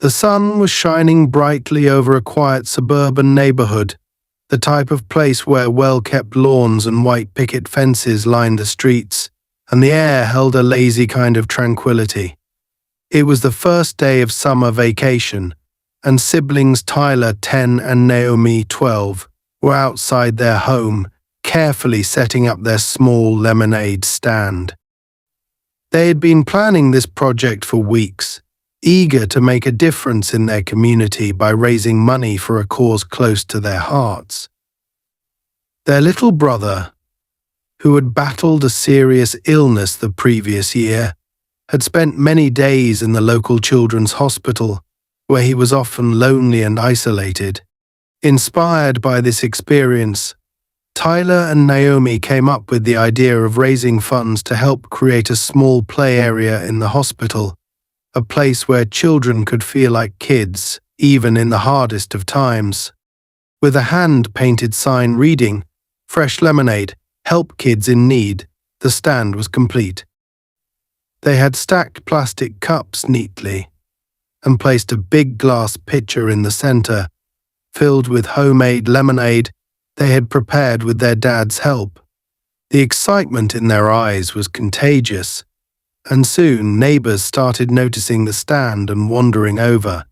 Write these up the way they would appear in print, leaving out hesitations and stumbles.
The sun was shining brightly over a quiet suburban neighborhood, the type of place where well-kept lawns and white picket fences lined the streets, and the air held a lazy kind of tranquility. It was the first day of summer vacation, and siblings Tyler, 10, and Naomi, 12, were outside their home, carefully setting up their small lemonade stand. They had been planning this project for weeks, eager to make a difference in their community by raising money for a cause close to their hearts. Their little brother, who had battled a serious illness the previous year, had spent many days in the local children's hospital, where he was often lonely and isolated. Inspired by this experience, Tyler and Naomi came up with the idea of raising funds to help create a small play area in the hospital, a place where children could feel like kids, even in the hardest of times. With a hand-painted sign reading, "Fresh Lemonade, Help Kids in Need," the stand was complete. They had stacked plastic cups neatly and placed a big glass pitcher in the center, filled with homemade lemonade they had prepared with their dad's help. The excitement in their eyes was contagious, and soon neighbors started noticing the stand and wandering over.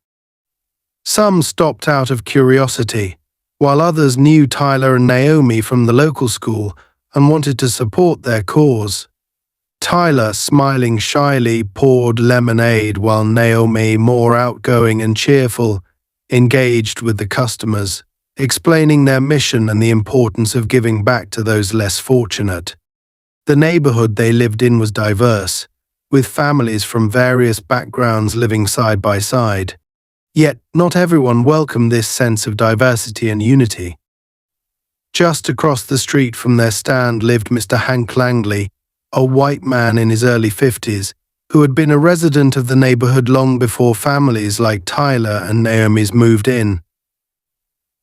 Some stopped out of curiosity, while others knew Tyler and Naomi from the local school and wanted to support their cause. Tyler, smiling shyly, poured lemonade, while Naomi, more outgoing and cheerful, engaged with the customers, explaining their mission and the importance of giving back to those less fortunate. The neighborhood they lived in was diverse, with families from various backgrounds living side by side. Yet not everyone welcomed this sense of diversity and unity. Just across the street from their stand lived Mr. Hank Langley, a white man in his early 50s, who had been a resident of the neighborhood long before families like Tyler and Naomi's moved in.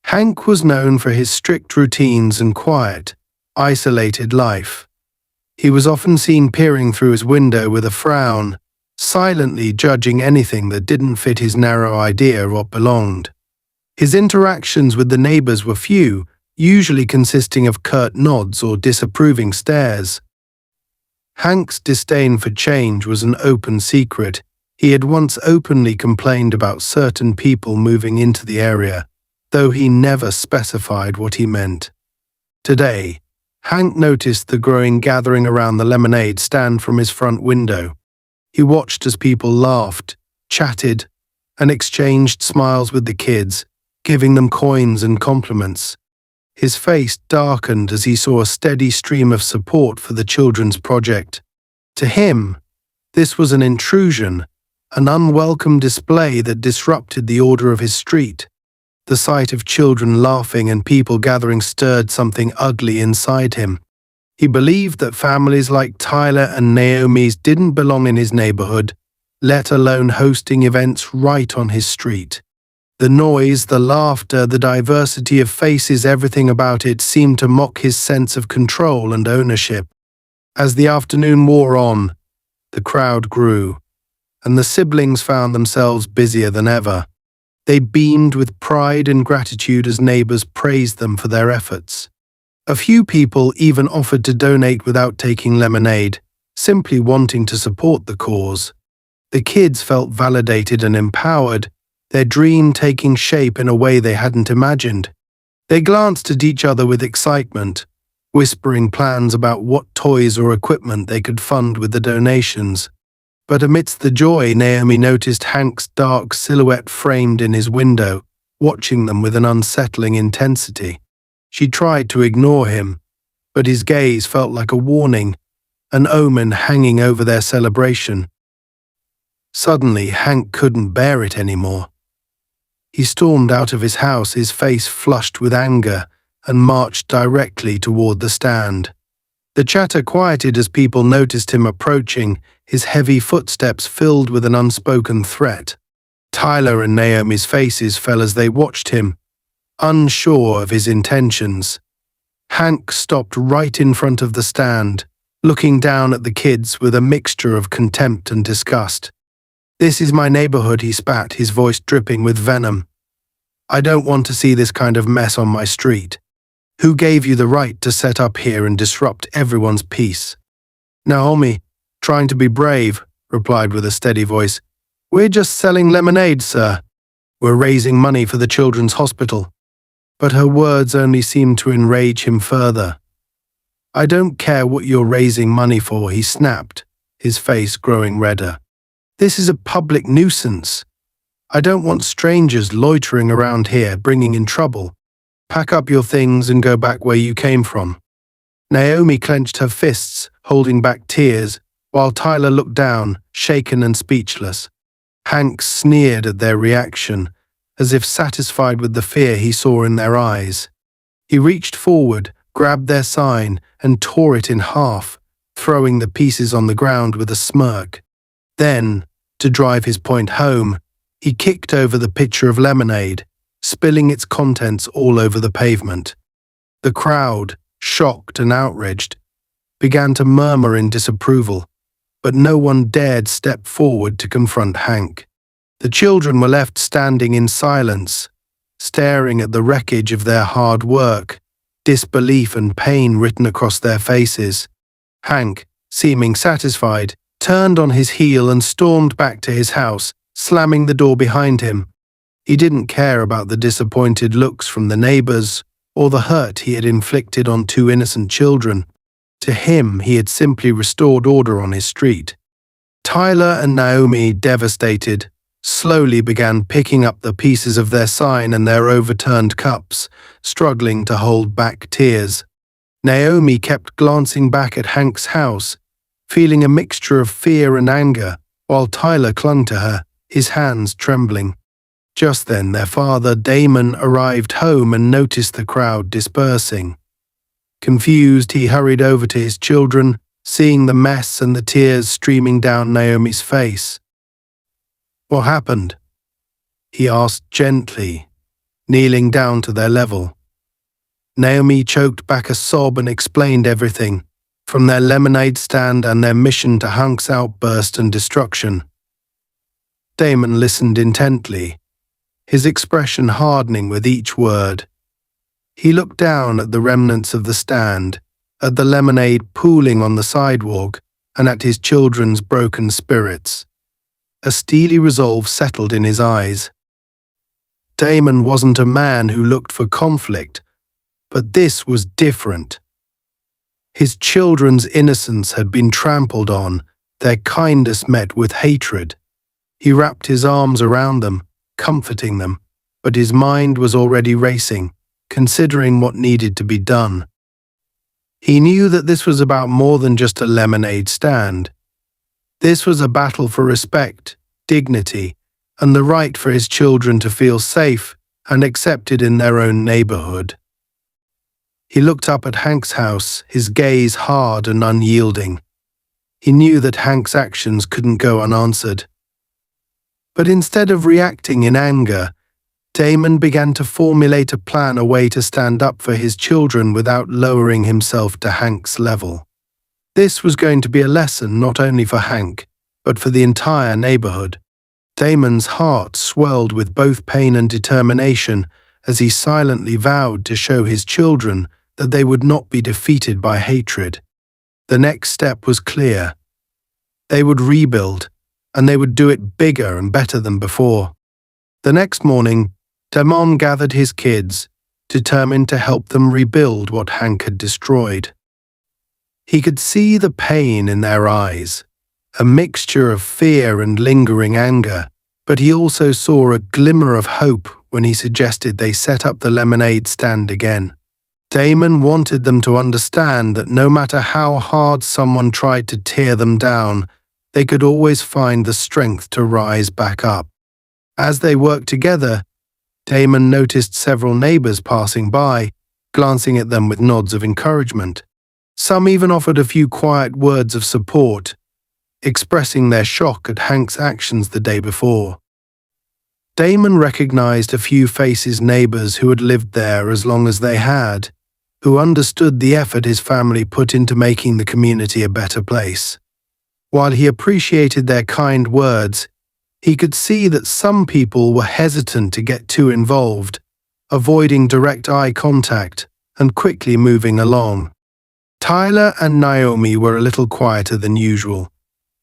Hank was known for his strict routines and quiet, isolated life. He was often seen peering through his window with a frown, silently judging anything that didn't fit his narrow idea of what belonged. His interactions with the neighbors were few, usually consisting of curt nods or disapproving stares. Hank's disdain for change was an open secret. He had once openly complained about certain people moving into the area, though he never specified what he meant. Today, Hank noticed the growing gathering around the lemonade stand from his front window. He watched as people laughed, chatted, and exchanged smiles with the kids, giving them coins and compliments. His face darkened as he saw a steady stream of support for the children's project. To him, this was an intrusion, an unwelcome display that disrupted the order of his street. The sight of children laughing and people gathering stirred something ugly inside him. He believed that families like Tyler and Naomi's didn't belong in his neighborhood, let alone hosting events right on his street. The noise, the laughter, the diversity of faces, everything about it seemed to mock his sense of control and ownership. As the afternoon wore on, the crowd grew, and the siblings found themselves busier than ever. They beamed with pride and gratitude as neighbors praised them for their efforts. A few people even offered to donate without taking lemonade, simply wanting to support the cause. The kids felt validated and empowered, their dream taking shape in a way they hadn't imagined. They glanced at each other with excitement, whispering plans about what toys or equipment they could fund with the donations. But amidst the joy, Naomi noticed Hank's dark silhouette framed in his window, watching them with an unsettling intensity. She tried to ignore him, but his gaze felt like a warning, an omen hanging over their celebration. Suddenly, Hank couldn't bear it anymore. He stormed out of his house, his face flushed with anger, and marched directly toward the stand. The chatter quieted as people noticed him approaching, his heavy footsteps filled with an unspoken threat. Tyler and Naomi's faces fell as they watched him, unsure of his intentions. Hank stopped right in front of the stand, looking down at the kids with a mixture of contempt and disgust. "This is my neighborhood," he spat, his voice dripping with venom. "I don't want to see this kind of mess on my street. Who gave you the right to set up here and disrupt everyone's peace?" Naomi, trying to be brave, replied with a steady voice, "We're just selling lemonade, sir. We're raising money for the children's hospital." But her words only seemed to enrage him further. "I don't care what you're raising money for," he snapped, his face growing redder. "This is a public nuisance. I don't want strangers loitering around here bringing in trouble. Pack up your things and go back where you came from." Naomi clenched her fists, holding back tears, while Tyler looked down, shaken and speechless. Hank sneered at their reaction, as if satisfied with the fear he saw in their eyes. He reached forward, grabbed their sign, and tore it in half, throwing the pieces on the ground with a smirk. Then, to drive his point home, he kicked over the pitcher of lemonade, spilling its contents all over the pavement. The crowd, shocked and outraged, began to murmur in disapproval, but no one dared step forward to confront Hank. The children were left standing in silence, staring at the wreckage of their hard work, disbelief and pain written across their faces. Hank, seeming satisfied, turned on his heel and stormed back to his house, slamming the door behind him. He didn't care about the disappointed looks from the neighbors or the hurt he had inflicted on two innocent children. To him, he had simply restored order on his street. Tyler and Naomi, devastated, slowly began picking up the pieces of their sign and their overturned cups, struggling to hold back tears. Naomi kept glancing back at Hank's house, feeling a mixture of fear and anger, while Tyler clung to her, his hands trembling. Just then their father, Damon, arrived home and noticed the crowd dispersing. Confused, he hurried over to his children, seeing the mess and the tears streaming down Naomi's face. "What happened?" he asked gently, kneeling down to their level. Naomi choked back a sob and explained everything, from their lemonade stand and their mission to Hank's outburst and destruction. Damon listened intently, his expression hardening with each word. He looked down at the remnants of the stand, at the lemonade pooling on the sidewalk, and at his children's broken spirits. A steely resolve settled in his eyes. Damon wasn't a man who looked for conflict, but this was different. His children's innocence had been trampled on, their kindness met with hatred. He wrapped his arms around them, comforting them, but his mind was already racing, considering what needed to be done. He knew that this was about more than just a lemonade stand. This was a battle for respect, dignity, and the right for his children to feel safe and accepted in their own neighborhood. He looked up at Hank's house, his gaze hard and unyielding. He knew that Hank's actions couldn't go unanswered. But instead of reacting in anger, Damon began to formulate a plan, a way to stand up for his children without lowering himself to Hank's level. This was going to be a lesson not only for Hank, but for the entire neighborhood. Damon's heart swelled with both pain and determination as he silently vowed to show his children that they would not be defeated by hatred. The next step was clear. They would rebuild, and they would do it bigger and better than before. The next morning, Damon gathered his kids, determined to help them rebuild what Hank had destroyed. He could see the pain in their eyes, a mixture of fear and lingering anger, but he also saw a glimmer of hope when he suggested they set up the lemonade stand again. Damon wanted them to understand that no matter how hard someone tried to tear them down, they could always find the strength to rise back up. As they worked together, Damon noticed several neighbors passing by, glancing at them with nods of encouragement. Some even offered a few quiet words of support, expressing their shock at Hank's actions the day before. Damon recognized a few faces, neighbors who had lived there as long as they had, who understood the effort his family put into making the community a better place. While he appreciated their kind words, He could see that some people were hesitant to get too involved, avoiding direct eye contact and quickly moving along. Tyler and Naomi were a little quieter than usual,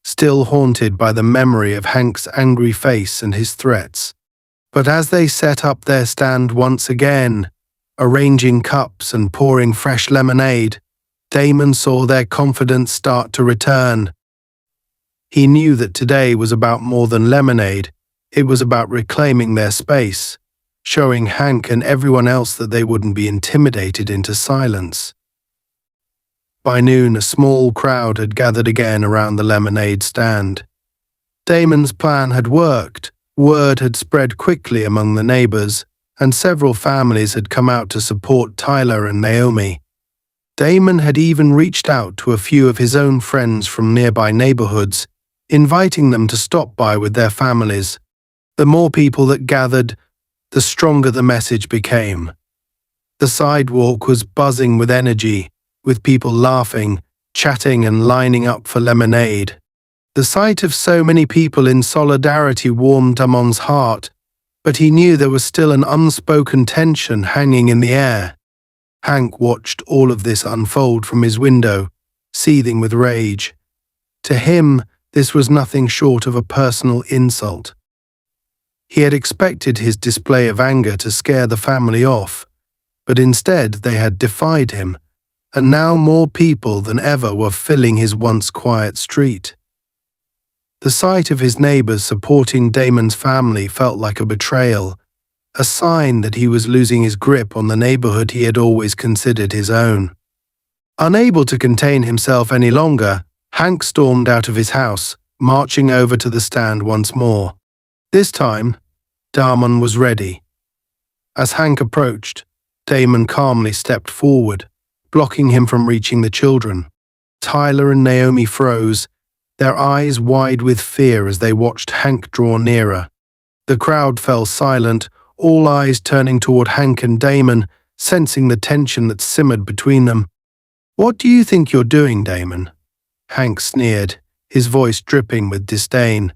still haunted by the memory of Hank's angry face and his threats. But as they set up their stand once again, arranging cups and pouring fresh lemonade, Damon saw their confidence start to return. He knew that today was about more than lemonade. It was about reclaiming their space, showing Hank and everyone else that they wouldn't be intimidated into silence. By noon, a small crowd had gathered again around the lemonade stand. Damon's plan had worked. Word had spread quickly among the neighbors, and several families had come out to support Tyler and Naomi. Damon had even reached out to a few of his own friends from nearby neighborhoods, inviting them to stop by with their families. The more people that gathered, the stronger the message became. The sidewalk was buzzing with energy, with people laughing, chatting and lining up for lemonade. The sight of so many people in solidarity warmed Damon's heart, but he knew there was still an unspoken tension hanging in the air. Hank watched all of this unfold from his window, seething with rage. To him, this was nothing short of a personal insult. He had expected his display of anger to scare the family off, but instead they had defied him, and now more people than ever were filling his once quiet street. The sight of his neighbors supporting Damon's family felt like a betrayal, a sign that he was losing his grip on the neighborhood he had always considered his own. Unable to contain himself any longer, Hank stormed out of his house, marching over to the stand once more. This time, Damon was ready. As Hank approached, Damon calmly stepped forward, blocking him from reaching the children. Tyler and Naomi froze, their eyes wide with fear as they watched Hank draw nearer. The crowd fell silent, all eyes turning toward Hank and Damon, sensing the tension that simmered between them. "What do you think you're doing, Damon?" Hank sneered, his voice dripping with disdain.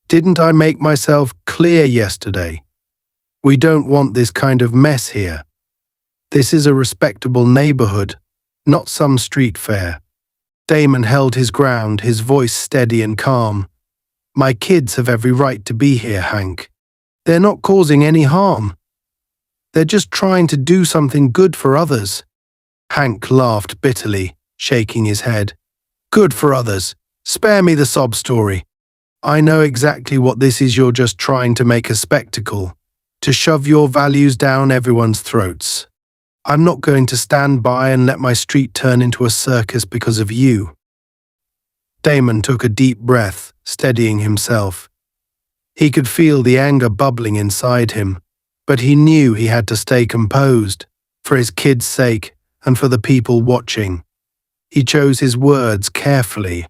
"Didn't I make myself clear yesterday? We don't want this kind of mess here. This is a respectable neighborhood, not some street fair." Damon held his ground, his voice steady and calm. "My kids have every right to be here, Hank. They're not causing any harm. They're just trying to do something good for others." Hank laughed bitterly, shaking his head. "Good for others. Spare me the sob story. I know exactly what this is. You're just trying to make a spectacle, to shove your values down everyone's throats. I'm not going to stand by and let my street turn into a circus because of you." Damon took a deep breath, steadying himself. He could feel the anger bubbling inside him, but he knew he had to stay composed, for his kids' sake and for the people watching. He chose his words carefully,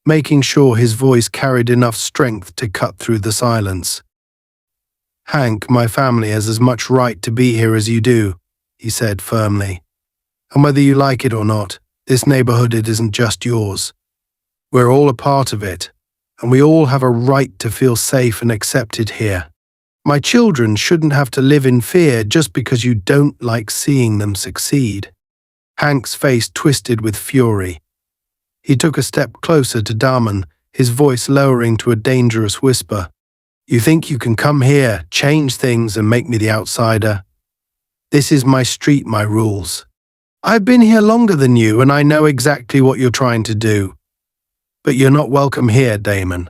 making sure his voice carried enough strength to cut through the silence. "Hank, my family has as much right to be here as you do," he said firmly. "And whether you like it or not, this neighborhood it isn't just yours. We're all a part of it, and we all have a right to feel safe and accepted here. My children shouldn't have to live in fear just because you don't like seeing them succeed." Hank's face twisted with fury. He took a step closer to Damon, his voice lowering to a dangerous whisper. "You think you can come here, change things, and make me the outsider? This is my street, my rules. I've been here longer than you, and I know exactly what you're trying to do. But you're not welcome here, Damon,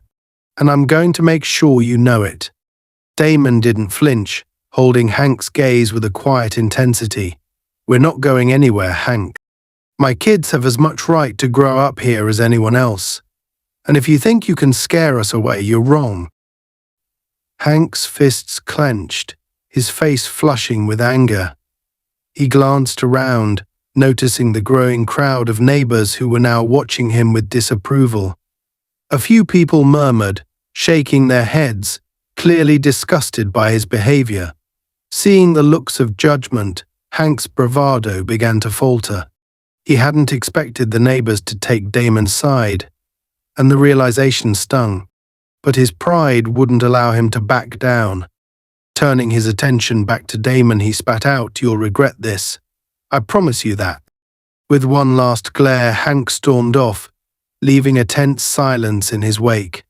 and I'm going to make sure you know it." Damon didn't flinch, holding Hank's gaze with a quiet intensity. "We're not going anywhere, Hank. My kids have as much right to grow up here as anyone else, and if you think you can scare us away, you're wrong." Hank's fists clenched, his face flushing with anger. He glanced around, noticing the growing crowd of neighbors who were now watching him with disapproval. A few people murmured, shaking their heads, clearly disgusted by his behavior. Seeing the looks of judgment, Hank's bravado began to falter. He hadn't expected the neighbors to take Damon's side, and the realization stung. but his pride wouldn't allow him to back down. Turning his attention back to Damon, he spat out, "You'll regret this. I promise you that." With one last glare, Hank stormed off, leaving a tense silence in his wake.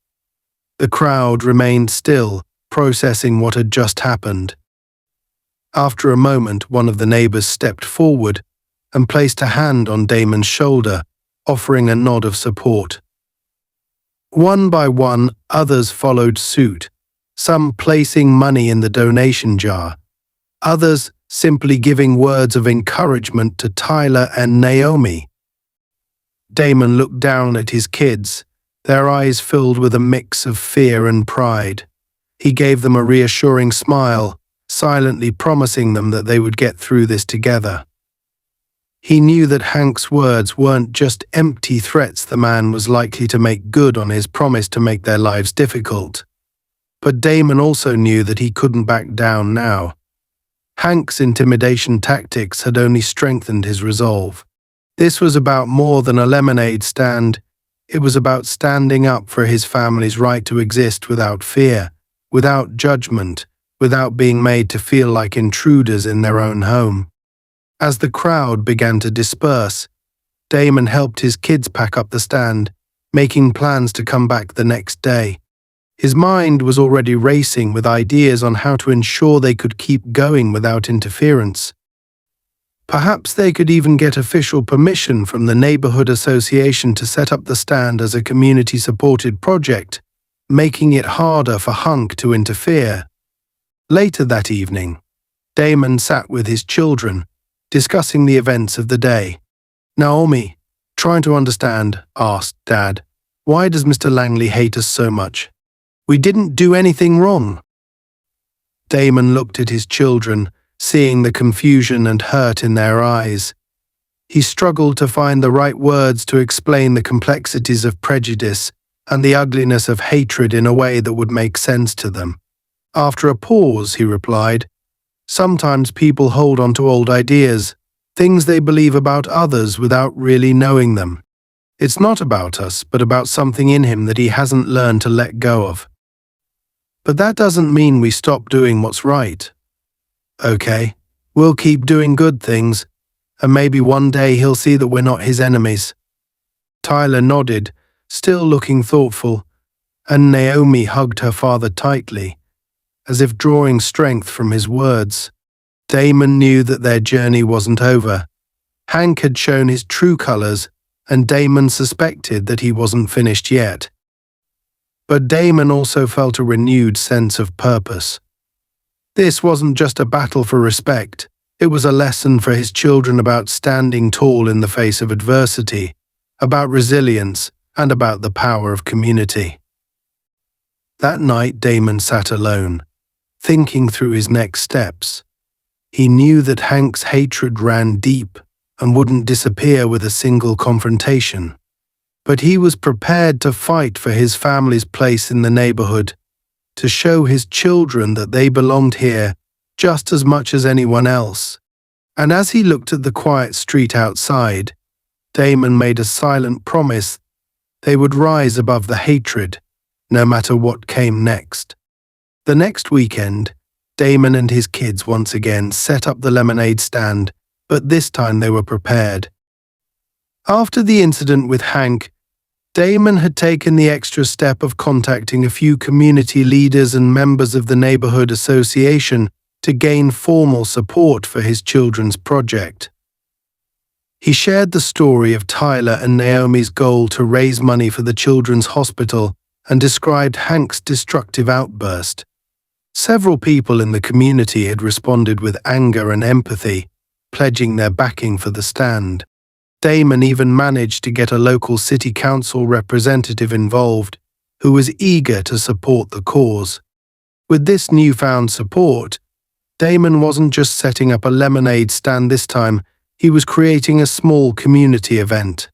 The crowd remained still, processing what had just happened. After a moment, one of the neighbors stepped forward and placed a hand on Damon's shoulder, offering a nod of support. One by one, others followed suit, some placing money in the donation jar, others simply giving words of encouragement to Tyler and Naomi. Damon looked down at his kids, their eyes filled with a mix of fear and pride. He gave them a reassuring smile, silently promising them that they would get through this together. He knew that Hank's words weren't just empty threats. The man was likely to make good on his promise to make their lives difficult. But Damon also knew that he couldn't back down now. Hank's intimidation tactics had only strengthened his resolve. This was about more than a lemonade stand. It was about standing up for his family's right to exist without fear, without judgment, without being made to feel like intruders in their own home. As the crowd began to disperse, Damon helped his kids pack up the stand, making plans to come back the next day. His mind was already racing with ideas on how to ensure they could keep going without interference. Perhaps they could even get official permission from the neighborhood association to set up the stand as a community-supported project, making it harder for Hank to interfere. Later that evening, Damon sat with his children, discussing the events of the day. "Naomi, trying to understand," asked Dad, "why does Mr. Langley hate us so much? We didn't do anything wrong." Damon looked at his children, seeing the confusion and hurt in their eyes. He struggled to find the right words to explain the complexities of prejudice and the ugliness of hatred in a way that would make sense to them. After a pause, he replied, "Sometimes people hold on to old ideas, things they believe about others without really knowing them. It's not about us, but about something in him that he hasn't learned to let go of. But that doesn't mean we stop doing what's right. Okay, we'll keep doing good things, and maybe one day he'll see that we're not his enemies." Tyler nodded, still looking thoughtful, and Naomi hugged her father tightly, as if drawing strength from his words. Damon knew that their journey wasn't over. Hank had shown his true colors, and Damon suspected that he wasn't finished yet. But Damon also felt a renewed sense of purpose. This wasn't just a battle for respect, it was a lesson for his children about standing tall in the face of adversity, about resilience, and about the power of community. That night, Damon sat alone, thinking through his next steps. He knew that Hank's hatred ran deep and wouldn't disappear with a single confrontation. But he was prepared to fight for his family's place in the neighborhood, to show his children that they belonged here just as much as anyone else. And as he looked at the quiet street outside, Damon made a silent promise they would rise above the hatred, no matter what came next. The next weekend, Damon and his kids once again set up the lemonade stand, but this time they were prepared. After the incident with Hank, Damon had taken the extra step of contacting a few community leaders and members of the neighborhood association to gain formal support for his children's project. He shared the story of Tyler and Naomi's goal to raise money for the children's hospital and described Hank's destructive outburst. Several people in the community had responded with anger and empathy, pledging their backing for the stand. Damon even managed to get a local city council representative involved, who was eager to support the cause. With this newfound support, Damon wasn't just setting up a lemonade stand this time, he was creating a small community event.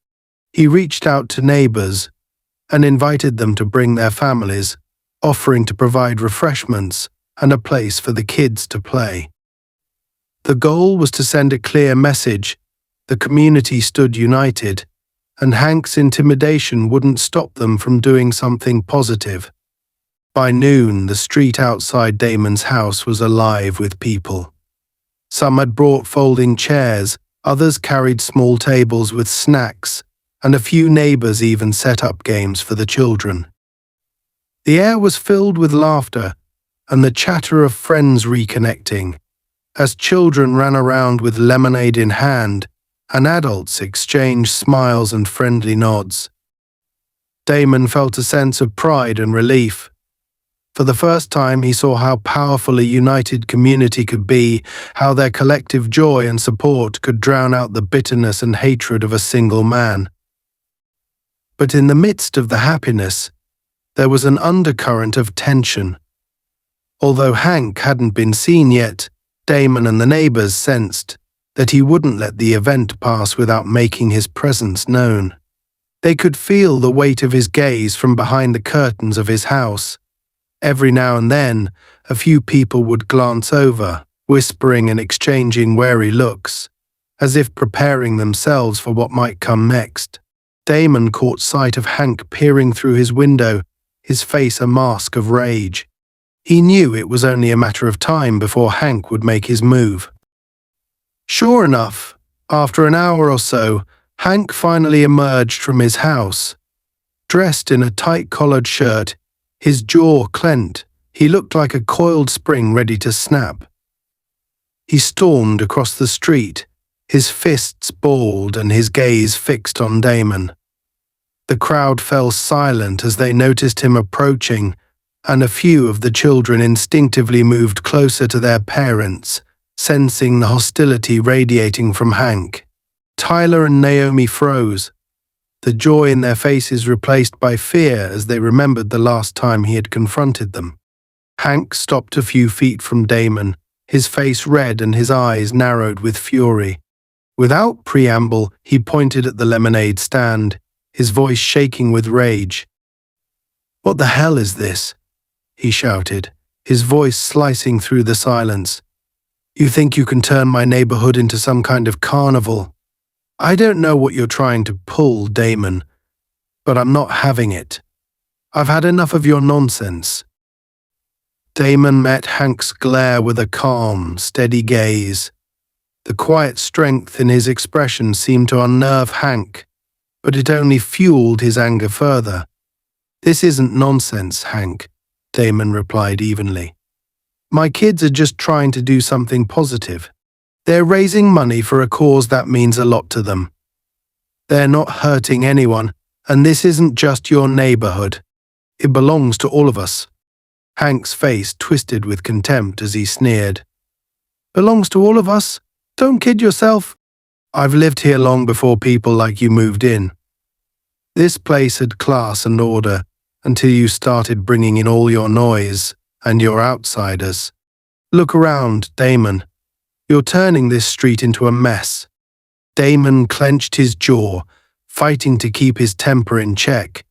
He reached out to neighbors and invited them to bring their families, offering to provide refreshments and a place for the kids to play. The goal was to send a clear message: the community stood united, and Hank's intimidation wouldn't stop them from doing something positive. By noon, the street outside Damon's house was alive with people. Some had brought folding chairs, others carried small tables with snacks, and a few neighbors even set up games for the children. The air was filled with laughter and the chatter of friends reconnecting, as children ran around with lemonade in hand and adults exchanged smiles and friendly nods. Damon felt a sense of pride and relief. For the first time, he saw how powerful a united community could be, how their collective joy and support could drown out the bitterness and hatred of a single man. But in the midst of the happiness, there was an undercurrent of tension. Although Hank hadn't been seen yet, Damon and the neighbors sensed that he wouldn't let the event pass without making his presence known. They could feel the weight of his gaze from behind the curtains of his house. Every now and then, a few people would glance over, whispering and exchanging wary looks, as if preparing themselves for what might come next. Damon caught sight of Hank peering through his window, his face a mask of rage. He knew it was only a matter of time before Hank would make his move. Sure enough, after an hour or so, Hank finally emerged from his house. Dressed in a tight-collared shirt, his jaw clenched, he looked like a coiled spring ready to snap. He stormed across the street, his fists balled and his gaze fixed on Damon. The crowd fell silent as they noticed him approaching, and a few of the children instinctively moved closer to their parents, sensing the hostility radiating from Hank. Tyler and Naomi froze, the joy in their faces replaced by fear as they remembered the last time he had confronted them. Hank stopped a few feet from Damon, his face red and his eyes narrowed with fury. Without preamble, he pointed at the lemonade stand, his voice shaking with rage. "What the hell is this?" he shouted, his voice slicing through the silence. "You think you can turn my neighborhood into some kind of carnival? I don't know what you're trying to pull, Damon, but I'm not having it. I've had enough of your nonsense." Damon met Hank's glare with a calm, steady gaze. The quiet strength in his expression seemed to unnerve Hank, but it only fueled his anger further. "This isn't nonsense, Hank," Damon replied evenly. "My kids are just trying to do something positive. They're raising money for a cause that means a lot to them. They're not hurting anyone, and this isn't just your neighborhood. It belongs to all of us." Hank's face twisted with contempt as he sneered. "Belongs to all of us? Don't kid yourself. I've lived here long before people like you moved in. This place had class and order until you started bringing in all your noise and your outsiders. Look around, Damon. You're turning this street into a mess." Damon clenched his jaw, fighting to keep his temper in check.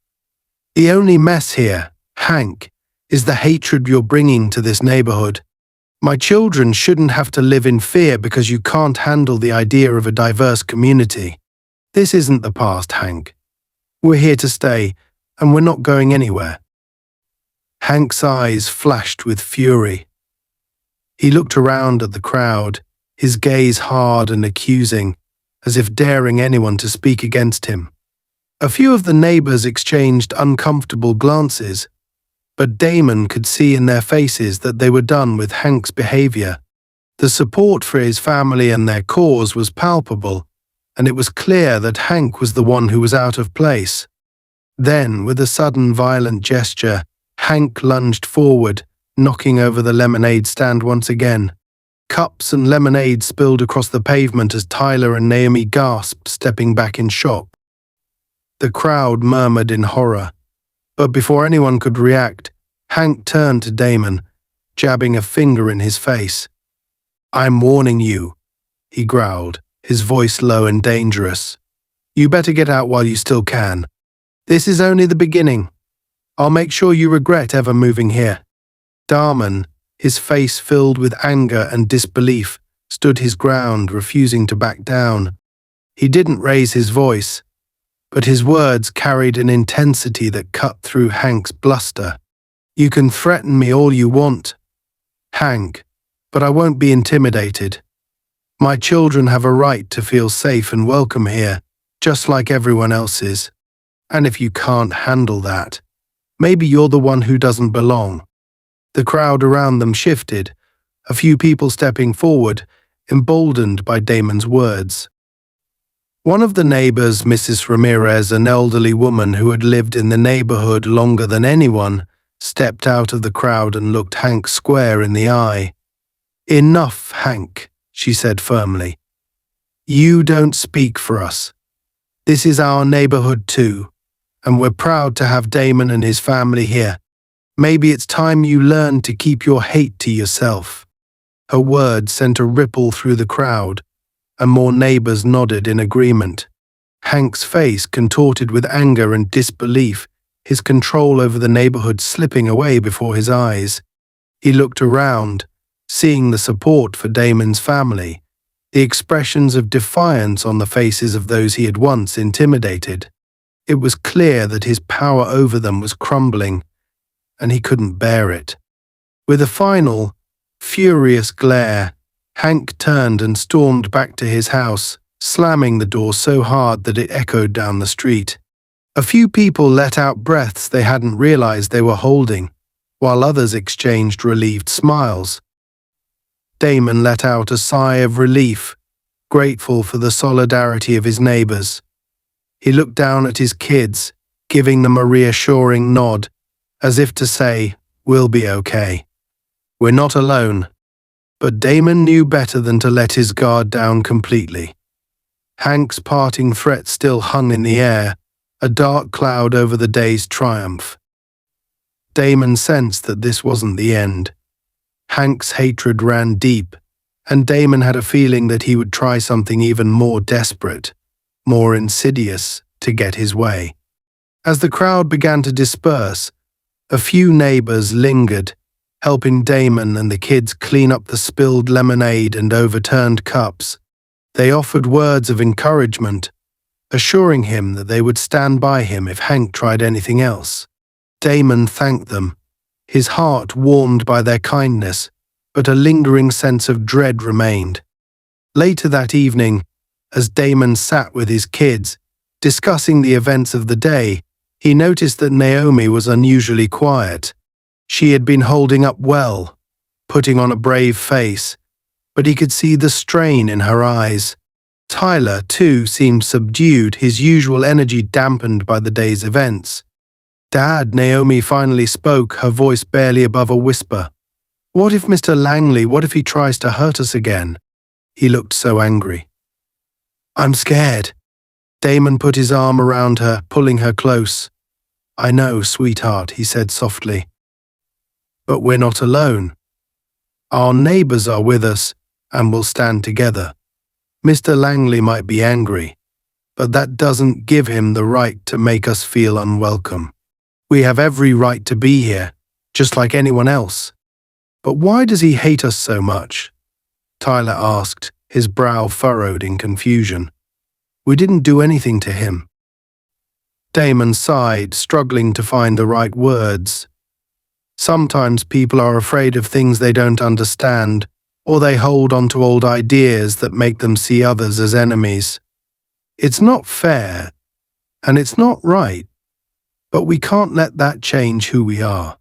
"The only mess here, Hank, is the hatred you're bringing to this neighborhood. My children shouldn't have to live in fear because you can't handle the idea of a diverse community. This isn't the past, Hank. We're here to stay, and we're not going anywhere." Hank's eyes flashed with fury. He looked around at the crowd, his gaze hard and accusing, as if daring anyone to speak against him. A few of the neighbors exchanged uncomfortable glances, but Damon could see in their faces that they were done with Hank's behavior. The support for his family and their cause was palpable, and it was clear that Hank was the one who was out of place. Then, with a sudden violent gesture, Hank lunged forward, knocking over the lemonade stand once again. Cups and lemonade spilled across the pavement as Tyler and Naomi gasped, stepping back in shock. The crowd murmured in horror, but before anyone could react, Hank turned to Damon, jabbing a finger in his face. "I'm warning you," he growled, his voice low and dangerous. "You better get out while you still can. This is only the beginning. I'll make sure you regret ever moving here." Damon, his face filled with anger and disbelief, stood his ground, refusing to back down. He didn't raise his voice, but his words carried an intensity that cut through Hank's bluster. You can threaten me all you want, Hank, but I won't be intimidated. My children have a right to feel safe and welcome here, just like everyone else's. And if you can't handle that, maybe you're the one who doesn't belong." The crowd around them shifted, a few people stepping forward, emboldened by Damon's words. One of the neighbors, Mrs. Ramirez, an elderly woman who had lived in the neighborhood longer than anyone, stepped out of the crowd and looked Hank square in the eye. "Enough, Hank," she said firmly. "You don't speak for us. This is our neighborhood too, and we're proud to have Damon and his family here. Maybe it's time you learn to keep your hate to yourself." Her words sent a ripple through the crowd, and more neighbors nodded in agreement. Hank's face contorted with anger and disbelief, his control over the neighborhood slipping away before his eyes. He looked around, seeing the support for Damon's family, the expressions of defiance on the faces of those he had once intimidated. It was clear that his power over them was crumbling, and he couldn't bear it. With a final, furious glare, Hank turned and stormed back to his house, slamming the door so hard that it echoed down the street. A few people let out breaths they hadn't realized they were holding, while others exchanged relieved smiles. Damon let out a sigh of relief, grateful for the solidarity of his neighbors. He looked down at his kids, giving them a reassuring nod, as if to say, "We'll be okay. We're not alone." But Damon knew better than to let his guard down completely. Hank's parting threat still hung in the air, a dark cloud over the day's triumph. Damon sensed that this wasn't the end. Hank's hatred ran deep, and Damon had a feeling that he would try something even more desperate, more insidious, to get his way. As the crowd began to disperse, a few neighbors lingered, helping Damon and the kids clean up the spilled lemonade and overturned cups. They offered words of encouragement, assuring him that they would stand by him if Hank tried anything else. Damon thanked them, his heart warmed by their kindness, but a lingering sense of dread remained. Later that evening, as Damon sat with his kids, discussing the events of the day, he noticed that Naomi was unusually quiet. She had been holding up well, putting on a brave face, but he could see the strain in her eyes. Tyler, too, seemed subdued, his usual energy dampened by the day's events. "Dad," Naomi finally spoke, her voice barely above a whisper. "What if Mr. Langley, what if he tries to hurt us again?" He looked so angry. "I'm scared." Damon put his arm around her, pulling her close. "I know, sweetheart," he said softly. "But we're not alone. Our neighbors are with us, and will stand together. Mr. Langley might be angry, but that doesn't give him the right to make us feel unwelcome. We have every right to be here, just like anyone else." "But why does he hate us so much?" Tyler asked, his brow furrowed in confusion. "We didn't do anything to him." Damon sighed, struggling to find the right words. Sometimes people are afraid of things they don't understand, or they hold on to old ideas that make them see others as enemies. It's not fair, and it's not right, but we can't let that change who we are.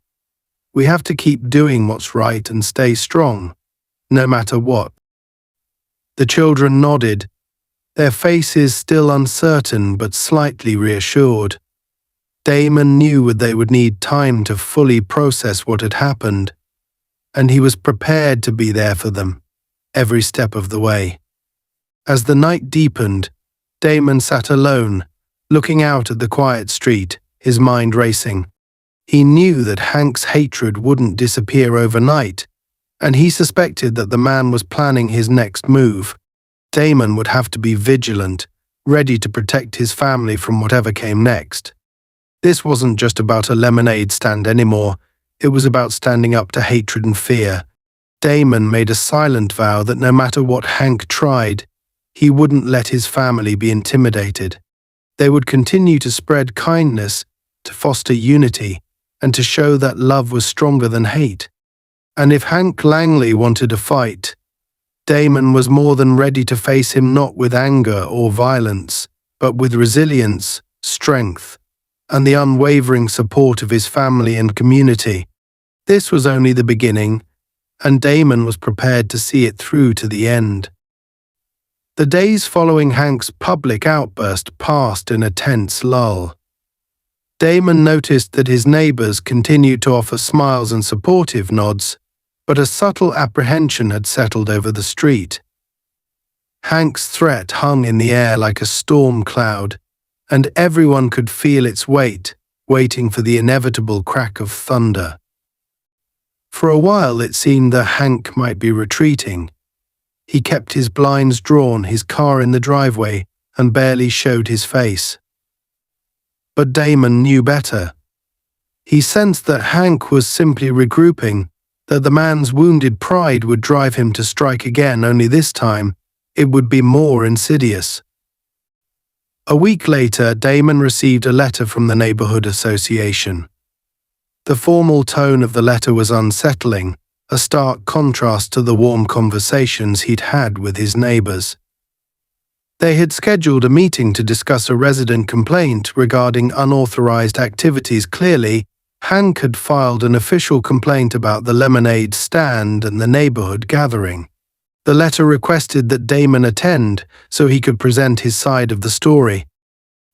We have to keep doing what's right and stay strong, no matter what. The children nodded, their faces still uncertain but slightly reassured. Damon knew they would need time to fully process what had happened, and he was prepared to be there for them, every step of the way. As the night deepened, Damon sat alone, looking out at the quiet street, his mind racing. He knew that Hank's hatred wouldn't disappear overnight, and he suspected that the man was planning his next move. Damon would have to be vigilant, ready to protect his family from whatever came next. This wasn't just about a lemonade stand anymore, it was about standing up to hatred and fear. Damon made a silent vow that no matter what Hank tried, he wouldn't let his family be intimidated. They would continue to spread kindness, to foster unity, and to show that love was stronger than hate. And if Hank Langley wanted a fight, Damon was more than ready to face him, not with anger or violence, but with resilience, strength, and the unwavering support of his family and community. This was only the beginning, and Damon was prepared to see it through to the end. The days following Hank's public outburst passed in a tense lull. Damon noticed that his neighbors continued to offer smiles and supportive nods, but a subtle apprehension had settled over the street. Hank's threat hung in the air like a storm cloud, and everyone could feel its weight, waiting for the inevitable crack of thunder. For a while it seemed that Hank might be retreating. He kept his blinds drawn, his car in the driveway, and barely showed his face. But Damon knew better. He sensed that Hank was simply regrouping, that the man's wounded pride would drive him to strike again, only this time it would be more insidious. A week later, Damon received a letter from the neighborhood association. The formal tone of the letter was unsettling, a stark contrast to the warm conversations he'd had with his neighbors. They had scheduled a meeting to discuss a resident complaint regarding unauthorized activities. Clearly, Hank had filed an official complaint about the lemonade stand and the neighborhood gathering. The letter requested that Damon attend so he could present his side of the story.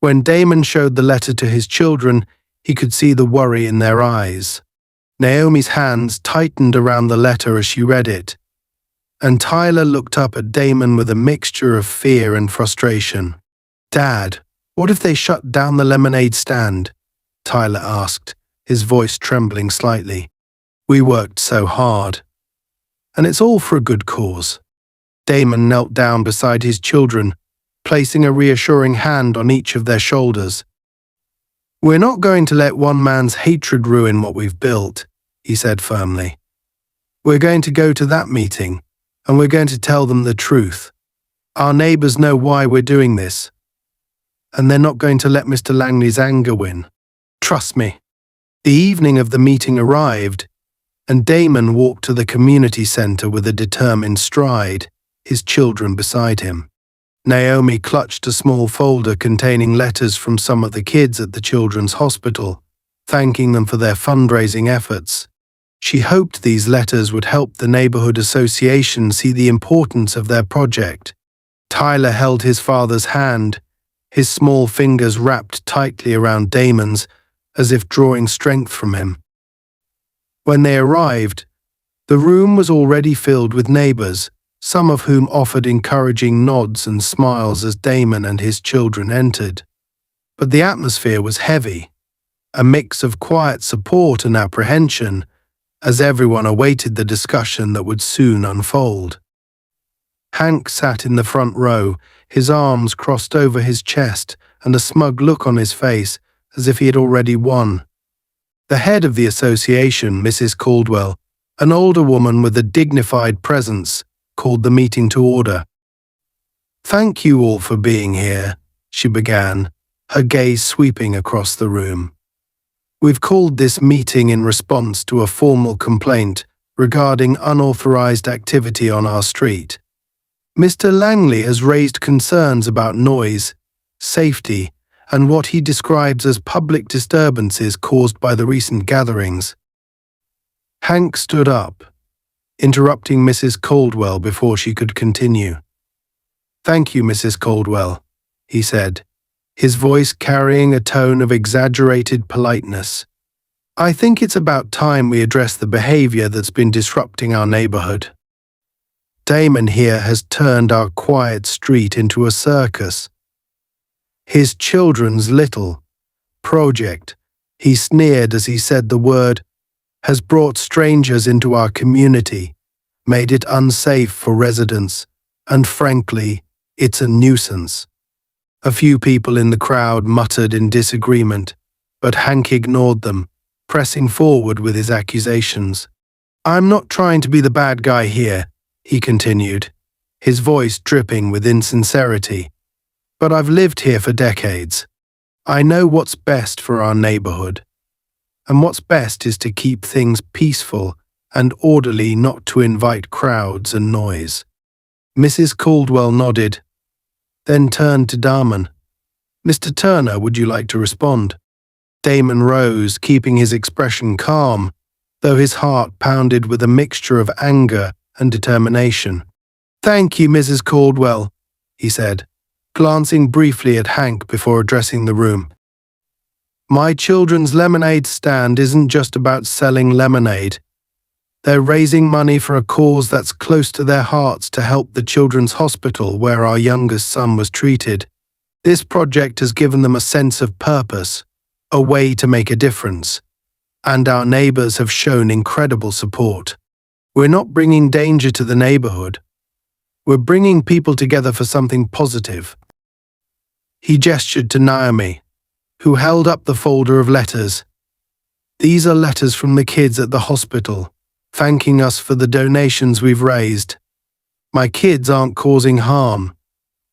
When Damon showed the letter to his children, he could see the worry in their eyes. Naomi's hands tightened around the letter as she read it, and Tyler looked up at Damon with a mixture of fear and frustration. "Dad, what if they shut down the lemonade stand?" Tyler asked, his voice trembling slightly. "We worked so hard. And it's all for a good cause." Damon knelt down beside his children, placing a reassuring hand on each of their shoulders. "We're not going to let one man's hatred ruin what we've built," he said firmly. "We're going to go to that meeting, and we're going to tell them the truth. Our neighbors know why we're doing this, and they're not going to let Mr. Langley's anger win. Trust me." The evening of the meeting arrived, and Damon walked to the community center with a determined stride, his children beside him. Naomi clutched a small folder containing letters from some of the kids at the children's hospital, thanking them for their fundraising efforts. She hoped these letters would help the neighborhood association see the importance of their project. Tyler held his father's hand, his small fingers wrapped tightly around Damon's, as if drawing strength from him. When they arrived, the room was already filled with neighbors, some of whom offered encouraging nods and smiles as Damon and his children entered. But the atmosphere was heavy, a mix of quiet support and apprehension, as everyone awaited the discussion that would soon unfold. Hank sat in the front row, his arms crossed over his chest and a smug look on his face, as if he had already won. The head of the association, Mrs. Caldwell, an older woman with a dignified presence, called the meeting to order. "Thank you all for being here," she began, her gaze sweeping across the room. "We've called this meeting in response to a formal complaint regarding unauthorized activity on our street. Mr. Langley has raised concerns about noise, safety, and what he describes as public disturbances caused by the recent gatherings." Hank stood up, interrupting Mrs. Caldwell before she could continue. "Thank you, Mrs. Caldwell," he said, his voice carrying a tone of exaggerated politeness. "I think it's about time we address the behavior that's been disrupting our neighborhood. Damon here has turned our quiet street into a circus. His children's little project," he sneered as he said the word, "has brought strangers into our community, made it unsafe for residents, and frankly, it's a nuisance." A few people in the crowd muttered in disagreement, but Hank ignored them, pressing forward with his accusations. "I'm not trying to be the bad guy here," he continued, his voice dripping with insincerity. "But I've lived here for decades. I know what's best for our neighborhood. and what's best is to keep things peaceful and orderly, not to invite crowds and noise." Mrs. Caldwell nodded, then turned to Damon. "Mr. Turner, would you like to respond?" Damon rose, keeping his expression calm, though his heart pounded with a mixture of anger and determination. "Thank you, Mrs. Caldwell," he said, glancing briefly at Hank before addressing the room. "My children's lemonade stand isn't just about selling lemonade. They're raising money for a cause that's close to their hearts to help the children's hospital where our youngest son was treated. This project has given them a sense of purpose, a way to make a difference, and our neighbors have shown incredible support. We're not bringing danger to the neighborhood. We're bringing people together for something positive." He gestured to Naomi, who held up the folder of letters. "These are letters from the kids at the hospital, thanking us for the donations we've raised. My kids aren't causing harm.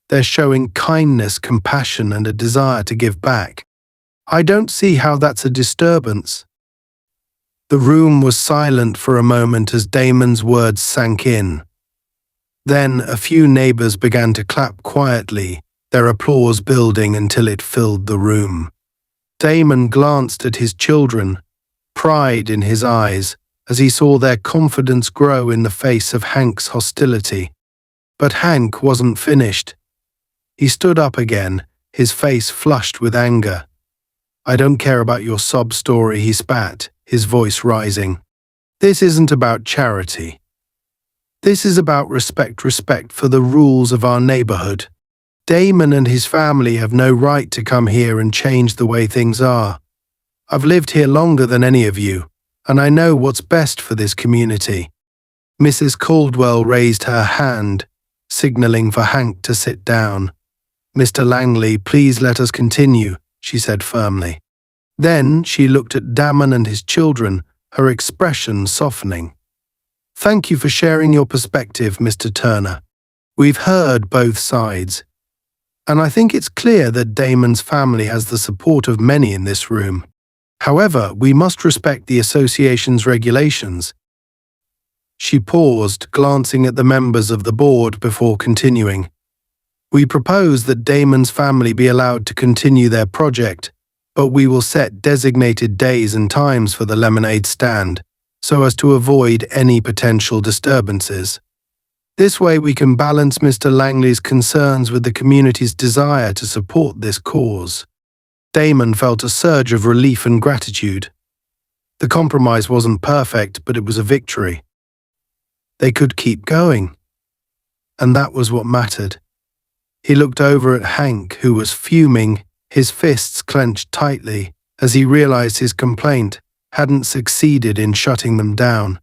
They're showing kindness, compassion, and a desire to give back. I don't see how that's a disturbance." The room was silent for a moment as Damon's words sank in. Then a few neighbors began to clap quietly, their applause building until it filled the room. Damon glanced at his children, pride in his eyes, as he saw their confidence grow in the face of Hank's hostility. But Hank wasn't finished. He stood up again, his face flushed with anger. "I don't care about your sob story," he spat, his voice rising. "This isn't about charity. This is about respect for the rules of our neighborhood. Damon and his family have no right to come here and change the way things are. I've lived here longer than any of you, and I know what's best for this community." Mrs. Caldwell raised her hand, signaling for Hank to sit down. "Mr. Langley, please let us continue," she said firmly. Then she looked at Damon and his children, her expression softening. "Thank you for sharing your perspective, Mr. Turner. We've heard both sides, and I think it's clear that Damon's family has the support of many in this room. However, we must respect the association's regulations." She paused, glancing at the members of the board before continuing. "We propose that Damon's family be allowed to continue their project, but we will set designated days and times for the lemonade stand, so as to avoid any potential disturbances. This way we can balance Mr. Langley's concerns with the community's desire to support this cause." Damon felt a surge of relief and gratitude. The compromise wasn't perfect, but it was a victory. They could keep going, and that was what mattered. He looked over at Hank, who was fuming, his fists clenched tightly, as he realized his complaint hadn't succeeded in shutting them down.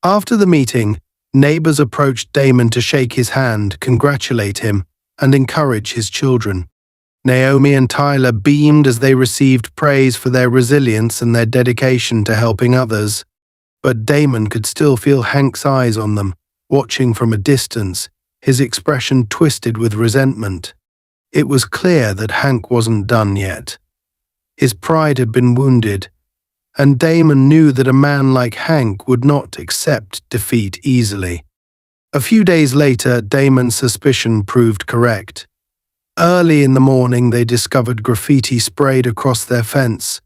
After the meeting, neighbors approached Damon to shake his hand, congratulate him, and encourage his children. Naomi and Tyler beamed as they received praise for their resilience and their dedication to helping others. But Damon could still feel Hank's eyes on them, watching from a distance, his expression twisted with resentment. It was clear that Hank wasn't done yet. His pride had been wounded, and Damon knew that a man like Hank would not accept defeat easily. A few days later, Damon's suspicion proved correct. Early in the morning, they discovered graffiti sprayed across their fence.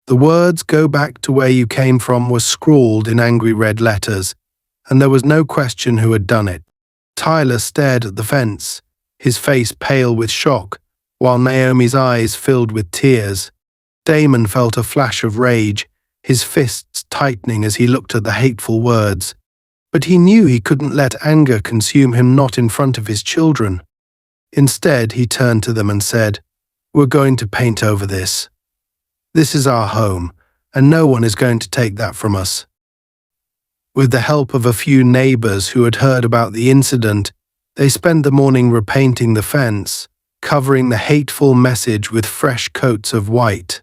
The words "Go back to where you came from" were scrawled in angry red letters, and there was no question who had done it. Tyler stared at the fence, his face pale with shock, while Naomi's eyes filled with tears. Damon felt a flash of rage, his fists tightening as he looked at the hateful words. But he knew he couldn't let anger consume him, not in front of his children. Instead, he turned to them and said, "We're going to paint over this. This is our home, and no one is going to take that from us." With the help of a few neighbors who had heard about the incident, they spent the morning repainting the fence, covering the hateful message with fresh coats of white.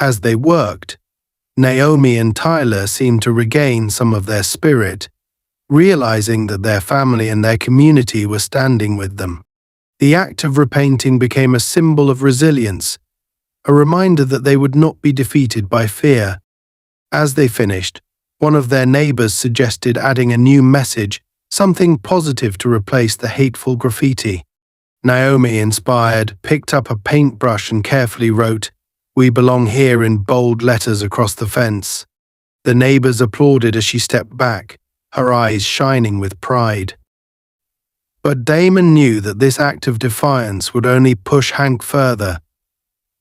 As they worked, Naomi and Tyler seemed to regain some of their spirit, realizing that their family and their community were standing with them. The act of repainting became a symbol of resilience, a reminder that they would not be defeated by fear. As they finished, one of their neighbors suggested adding a new message, something positive to replace the hateful graffiti. Naomi, inspired, picked up a paintbrush and carefully wrote, "We belong here," in bold letters across the fence. The neighbors applauded as she stepped back, her eyes shining with pride. But Damon knew that this act of defiance would only push Hank further.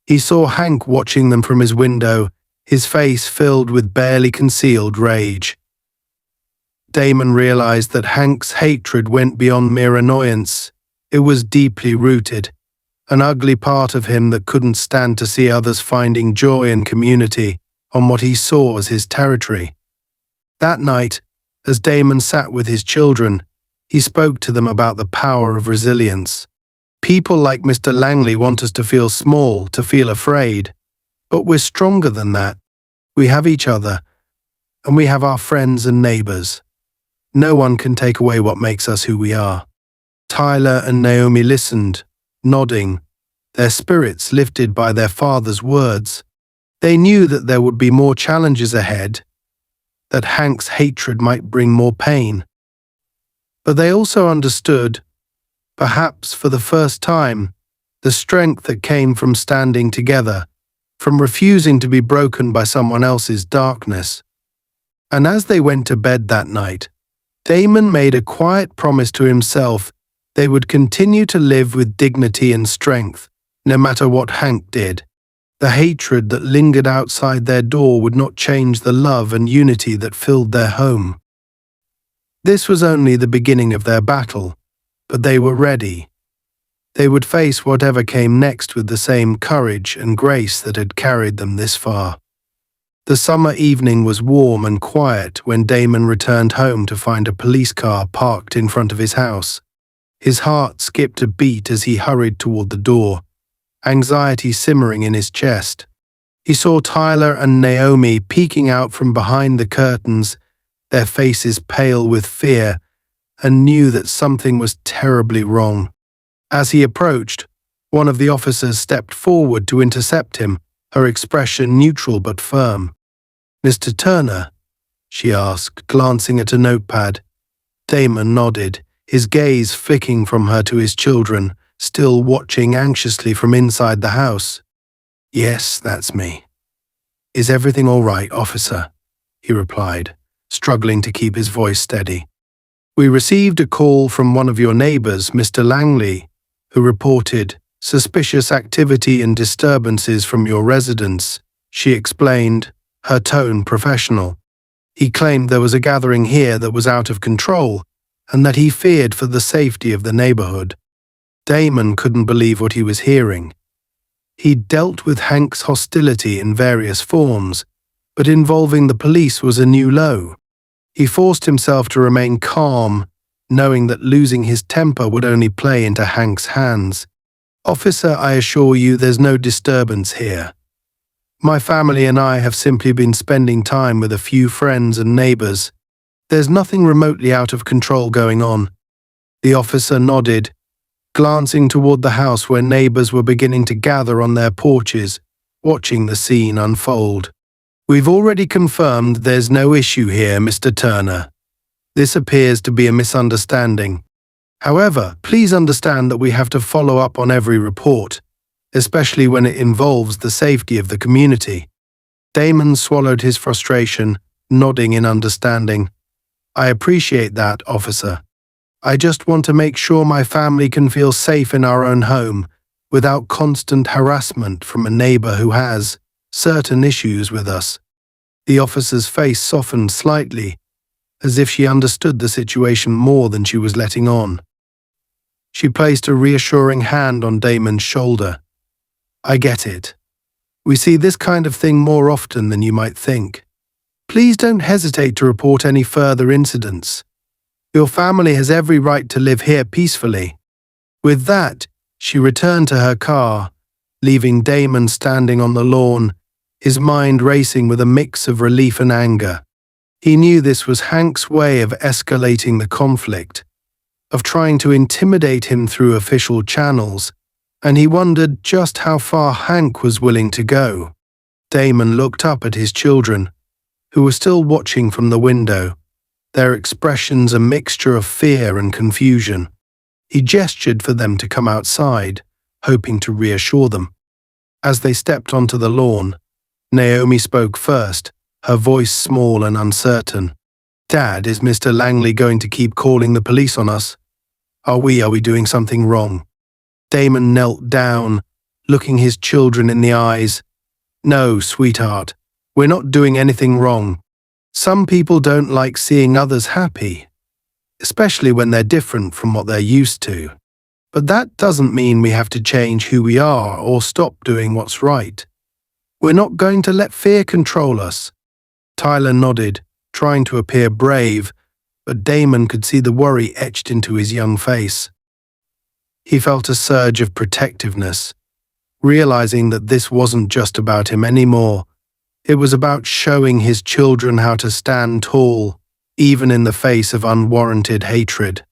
He saw Hank watching them from his window, his face filled with barely concealed rage. Damon realized that Hank's hatred went beyond mere annoyance. It was deeply rooted, an ugly part of him that couldn't stand to see others finding joy and community on what he saw as his territory. That night, as Damon sat with his children, he spoke to them about the power of resilience. People like Mr. Langley want us to feel small, to feel afraid. But we're stronger than that. We have each other, and we have our friends and neighbors. No one can take away what makes us who we are. Tyler and Naomi listened, nodding, their spirits lifted by their father's words. They knew that there would be more challenges ahead, that Hank's hatred might bring more pain. But they also understood, perhaps for the first time, the strength that came from standing together, from refusing to be broken by someone else's darkness. And as they went to bed that night, Damon made a quiet promise to himself they would continue to live with dignity and strength, no matter what Hank did. The hatred that lingered outside their door would not change the love and unity that filled their home. This was only the beginning of their battle, but they were ready. They would face whatever came next with the same courage and grace that had carried them this far. The summer evening was warm and quiet when Damon returned home to find a police car parked in front of his house. His heart skipped a beat as he hurried toward the door, anxiety simmering in his chest. He saw Tyler and Naomi peeking out from behind the curtains, their faces pale with fear, and knew that something was terribly wrong. As he approached, one of the officers stepped forward to intercept him, her expression neutral but firm. "Mr. Turner?" she asked, glancing at a notepad. Damon nodded, his gaze flicking from her to his children, still watching anxiously from inside the house. "Yes, that's me." "Is everything all right, officer?" he replied, struggling to keep his voice steady. "We received a call from one of your neighbors, Mr. Langley, who reported suspicious activity and disturbances from your residence," she explained, her tone professional. "He claimed there was a gathering here that was out of control, and that he feared for the safety of the neighborhood." Damon couldn't believe what he was hearing. He'd dealt with Hank's hostility in various forms, but involving the police was a new low. He forced himself to remain calm, knowing that losing his temper would only play into Hank's hands. "Officer, I assure you there's no disturbance here. My family and I have simply been spending time with a few friends and neighbors. There's nothing remotely out of control going on." The officer nodded, glancing toward the house where neighbors were beginning to gather on their porches, watching the scene unfold. "We've already confirmed there's no issue here, Mr. Turner. This appears to be a misunderstanding. However, please understand that we have to follow up on every report, especially when it involves the safety of the community." Damon swallowed his frustration, nodding in understanding. "I appreciate that, officer. I just want to make sure my family can feel safe in our own home, without constant harassment from a neighbor who has certain issues with us." The officer's face softened slightly, as if she understood the situation more than she was letting on. She placed a reassuring hand on Damon's shoulder. "I get it. We see this kind of thing more often than you might think. Please don't hesitate to report any further incidents. Your family has every right to live here peacefully." With that, she returned to her car, leaving Damon standing on the lawn, his mind racing with a mix of relief and anger. He knew this was Hank's way of escalating the conflict, of trying to intimidate him through official channels, and he wondered just how far Hank was willing to go. Damon looked up at his children, who were still watching from the window, their expressions a mixture of fear and confusion. He gestured for them to come outside, hoping to reassure them. As they stepped onto the lawn, Naomi spoke first, her voice small and uncertain. "Dad, is Mr. Langley going to keep calling the police on us? Are we doing something wrong?" Damon knelt down, looking his children in the eyes. "No, sweetheart, we're not doing anything wrong. Some people don't like seeing others happy, especially when they're different from what they're used to. But that doesn't mean we have to change who we are or stop doing what's right. We're not going to let fear control us." Tyler nodded, trying to appear brave, but Damon could see the worry etched into his young face. He felt a surge of protectiveness, realizing that this wasn't just about him anymore. It was about showing his children how to stand tall, even in the face of unwarranted hatred.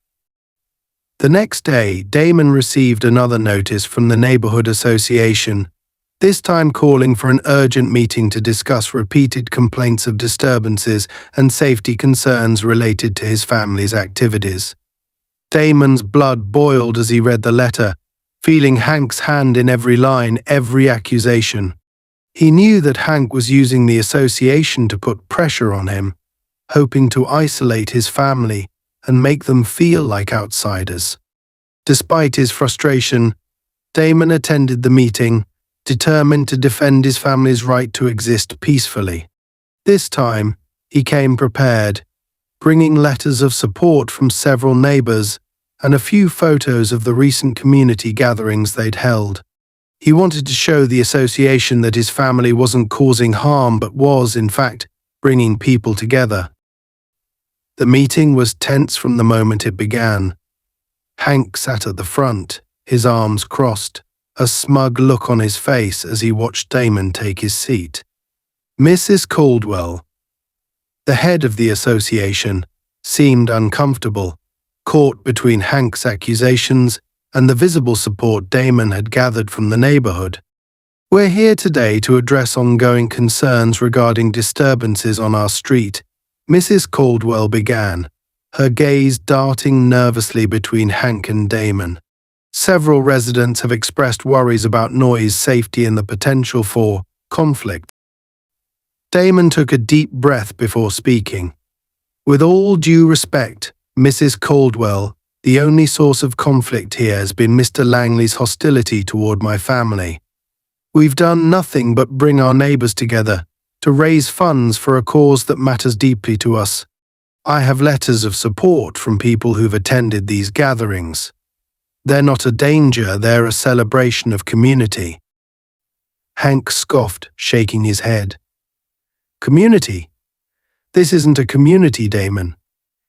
The next day, Damon received another notice from the neighborhood association, this time calling for an urgent meeting to discuss repeated complaints of disturbances and safety concerns related to his family's activities. Damon's blood boiled as he read the letter, feeling Hank's hand in every line, every accusation. He knew that Hank was using the association to put pressure on him, hoping to isolate his family and make them feel like outsiders. Despite his frustration, Damon attended the meeting, determined to defend his family's right to exist peacefully. This time, he came prepared, bringing letters of support from several neighbors and a few photos of the recent community gatherings they'd held. He wanted to show the association that his family wasn't causing harm but was, in fact, bringing people together. The meeting was tense from the moment it began. Hank sat at the front, his arms crossed, a smug look on his face as he watched Damon take his seat. Mrs. Caldwell, the head of the association, seemed uncomfortable, caught between Hank's accusations and the visible support Damon had gathered from the neighborhood. "We're here today to address ongoing concerns regarding disturbances on our street," Mrs. Caldwell began, her gaze darting nervously between Hank and Damon. "Several residents have expressed worries about noise, safety, and the potential for conflict." Damon took a deep breath before speaking. "With all due respect, Mrs. Caldwell, the only source of conflict here has been Mr. Langley's hostility toward my family. We've done nothing but bring our neighbors together to raise funds for a cause that matters deeply to us. I have letters of support from people who've attended these gatherings. They're not a danger, they're a celebration of community." Hank scoffed, shaking his head. "Community? This isn't a community, Damon.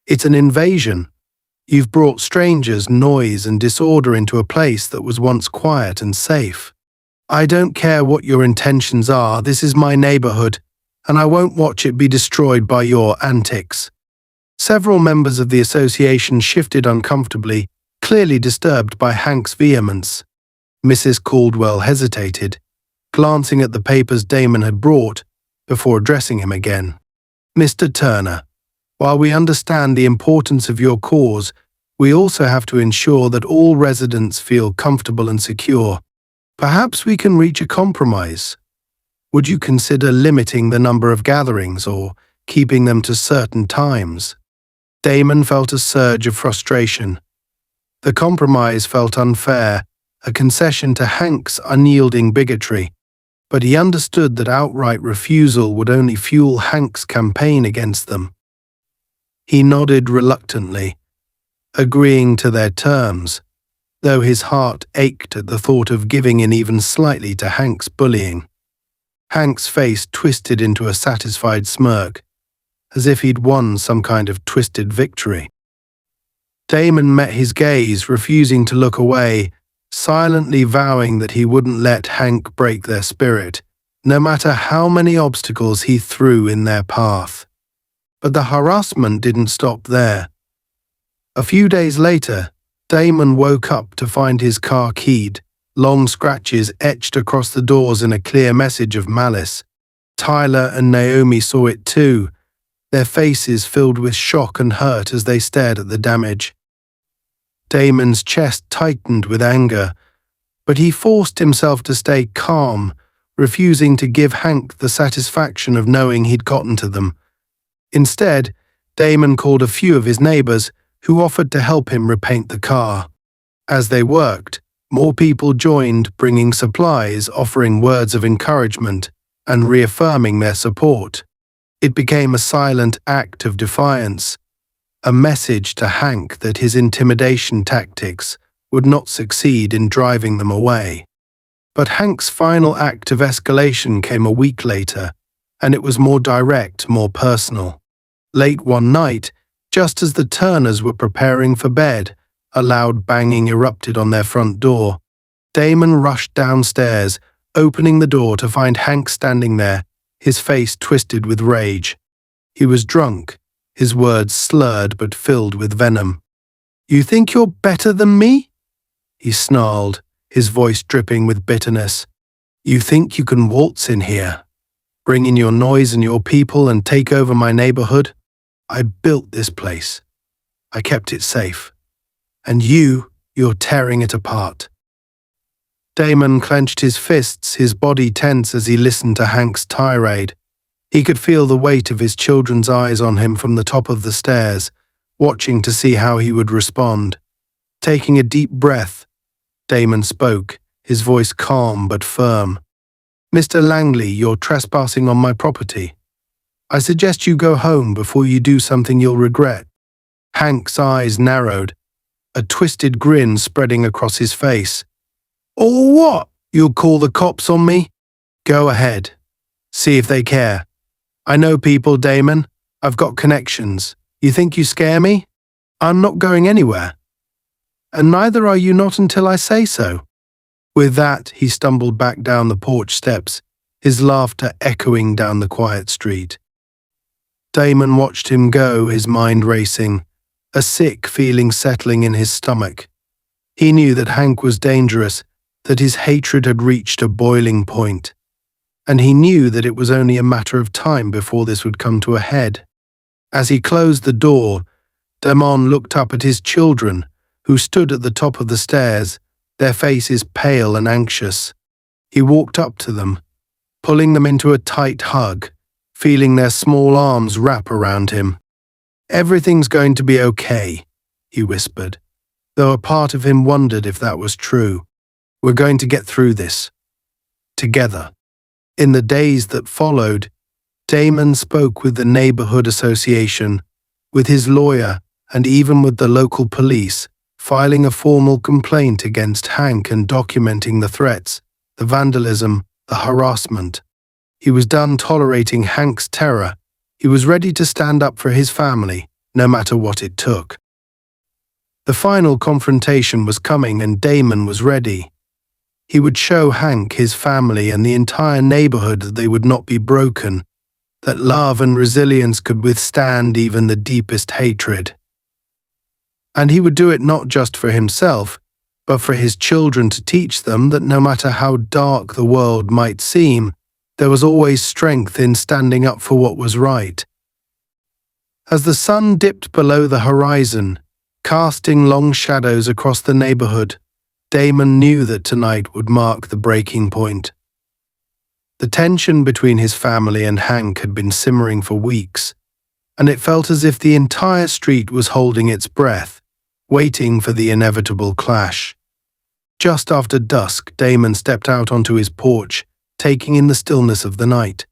It's an invasion. You've brought strangers, noise, and disorder into a place that was once quiet and safe. I don't care what your intentions are, this is my neighborhood, and I won't watch it be destroyed by your antics." Several members of the association shifted uncomfortably, clearly disturbed by Hank's vehemence. Mrs. Caldwell hesitated, glancing at the papers Damon had brought, before addressing him again. "Mr. Turner, while we understand the importance of your cause, we also have to ensure that all residents feel comfortable and secure. Perhaps we can reach a compromise. Would you consider limiting the number of gatherings or keeping them to certain times?" Damon felt a surge of frustration. The compromise felt unfair, a concession to Hank's unyielding bigotry, but he understood that outright refusal would only fuel Hank's campaign against them. He nodded reluctantly, agreeing to their terms, though his heart ached at the thought of giving in even slightly to Hank's bullying. Hank's face twisted into a satisfied smirk, as if he'd won some kind of twisted victory. Damon met his gaze, refusing to look away, silently vowing that he wouldn't let Hank break their spirit, no matter how many obstacles he threw in their path. But the harassment didn't stop there. A few days later, Damon woke up to find his car keyed, long scratches etched across the doors in a clear message of malice. Tyler and Naomi saw it too, their faces filled with shock and hurt as they stared at the damage. Damon's chest tightened with anger, but he forced himself to stay calm, refusing to give Hank the satisfaction of knowing he'd gotten to them. Instead, Damon called a few of his neighbors, who offered to help him repaint the car. As they worked, more people joined, bringing supplies, offering words of encouragement, and reaffirming their support. It became a silent act of defiance, a message to Hank that his intimidation tactics would not succeed in driving them away. But Hank's final act of escalation came a week later, and it was more direct, more personal. Late one night, just as the Turners were preparing for bed, a loud banging erupted on their front door. Damon rushed downstairs, opening the door to find Hank standing there, his face twisted with rage. He was drunk, his words slurred but filled with venom. "You think you're better than me?" he snarled, his voice dripping with bitterness. "You think you can waltz in here, bring in your noise and your people and take over my neighborhood? I built this place. I kept it safe. And you're tearing it apart." Damon clenched his fists, his body tense as he listened to Hank's tirade. He could feel the weight of his children's eyes on him from the top of the stairs, watching to see how he would respond. Taking a deep breath, Damon spoke, his voice calm but firm. "Mr. Langley, you're trespassing on my property. I suggest you go home before you do something you'll regret." Hank's eyes narrowed, a twisted grin spreading across his face. "Or what? You'll call the cops on me? Go ahead. See if they care. I know people, Damon. I've got connections. You think you scare me? I'm not going anywhere. And neither are you not until I say so." With that, he stumbled back down the porch steps, his laughter echoing down the quiet street. Damon watched him go, his mind racing, a sick feeling settling in his stomach. He knew that Hank was dangerous, that his hatred had reached a boiling point, and he knew that it was only a matter of time before this would come to a head. As he closed the door, Damon looked up at his children, who stood at the top of the stairs, their faces pale and anxious. He walked up to them, pulling them into a tight hug, feeling their small arms wrap around him. "Everything's going to be okay," he whispered, though a part of him wondered if that was true. "We're going to get through this. Together." In the days that followed, Damon spoke with the neighborhood association, with his lawyer, and even with the local police, filing a formal complaint against Hank and documenting the threats, the vandalism, the harassment. He was done tolerating Hank's terror. He was ready to stand up for his family, no matter what it took. The final confrontation was coming, and Damon was ready. He would show Hank, his family, and the entire neighborhood that they would not be broken, that love and resilience could withstand even the deepest hatred. And he would do it not just for himself, but for his children, to teach them that no matter how dark the world might seem, there was always strength in standing up for what was right. As the sun dipped below the horizon, casting long shadows across the neighborhood, Damon knew that tonight would mark the breaking point. The tension between his family and Hank had been simmering for weeks, and it felt as if the entire street was holding its breath, waiting for the inevitable clash. Just after dusk, Damon stepped out onto his porch, taking in the stillness of the night.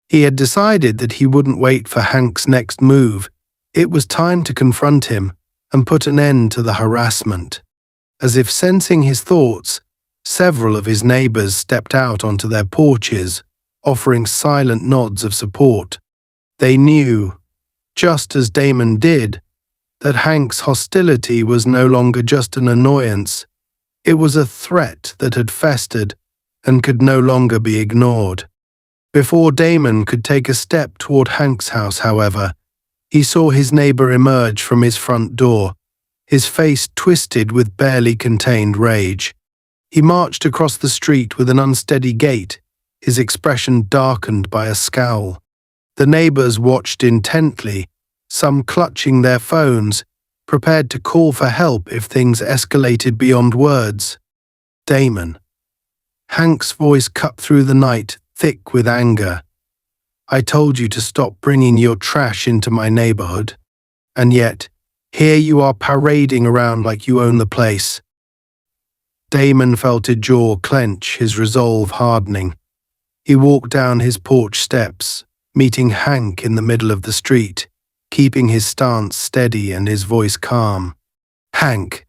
He had decided that he wouldn't wait for Hank's next move. It was time to confront him and put an end to the harassment. As if sensing his thoughts, several of his neighbors stepped out onto their porches, offering silent nods of support. They knew, just as Damon did, that Hank's hostility was no longer just an annoyance. It was a threat that had festered and could no longer be ignored. Before Damon could take a step toward Hank's house, however, he saw his neighbor emerge from his front door, his face twisted with barely contained rage. He marched across the street with an unsteady gait, his expression darkened by a scowl. The neighbors watched intently, some clutching their phones, prepared to call for help if things escalated beyond words. Damon. Hank's voice cut through the night, thick with anger. I told you to stop bringing your trash into my neighborhood. And yet, here you are parading around like you own the place. Damon felt his jaw clench, his resolve hardening. He walked down his porch steps, meeting Hank in the middle of the street, keeping his stance steady and his voice calm. Hank,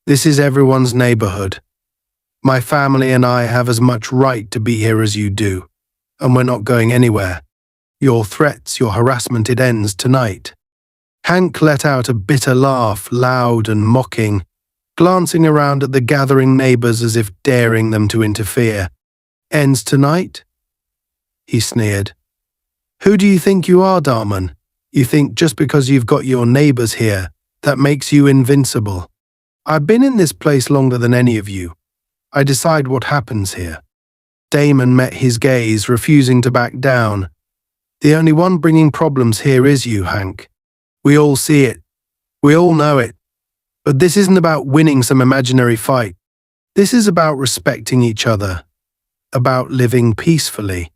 this is everyone's neighborhood. My family and I have as much right to be here as you do, and we're not going anywhere. Your threats, your harassment, it ends tonight. Hank let out a bitter laugh, loud and mocking, glancing around at the gathering neighbors as if daring them to interfere. Ends tonight? He sneered. Who do you think you are, Darman? You think just because you've got your neighbors here, that makes you invincible. I've been in this place longer than any of you. I decide what happens here. Damon met his gaze, refusing to back down. The only one bringing problems here is you, Hank. We all see it. We all know it. But this isn't about winning some imaginary fight. This is about respecting each other, about living peacefully.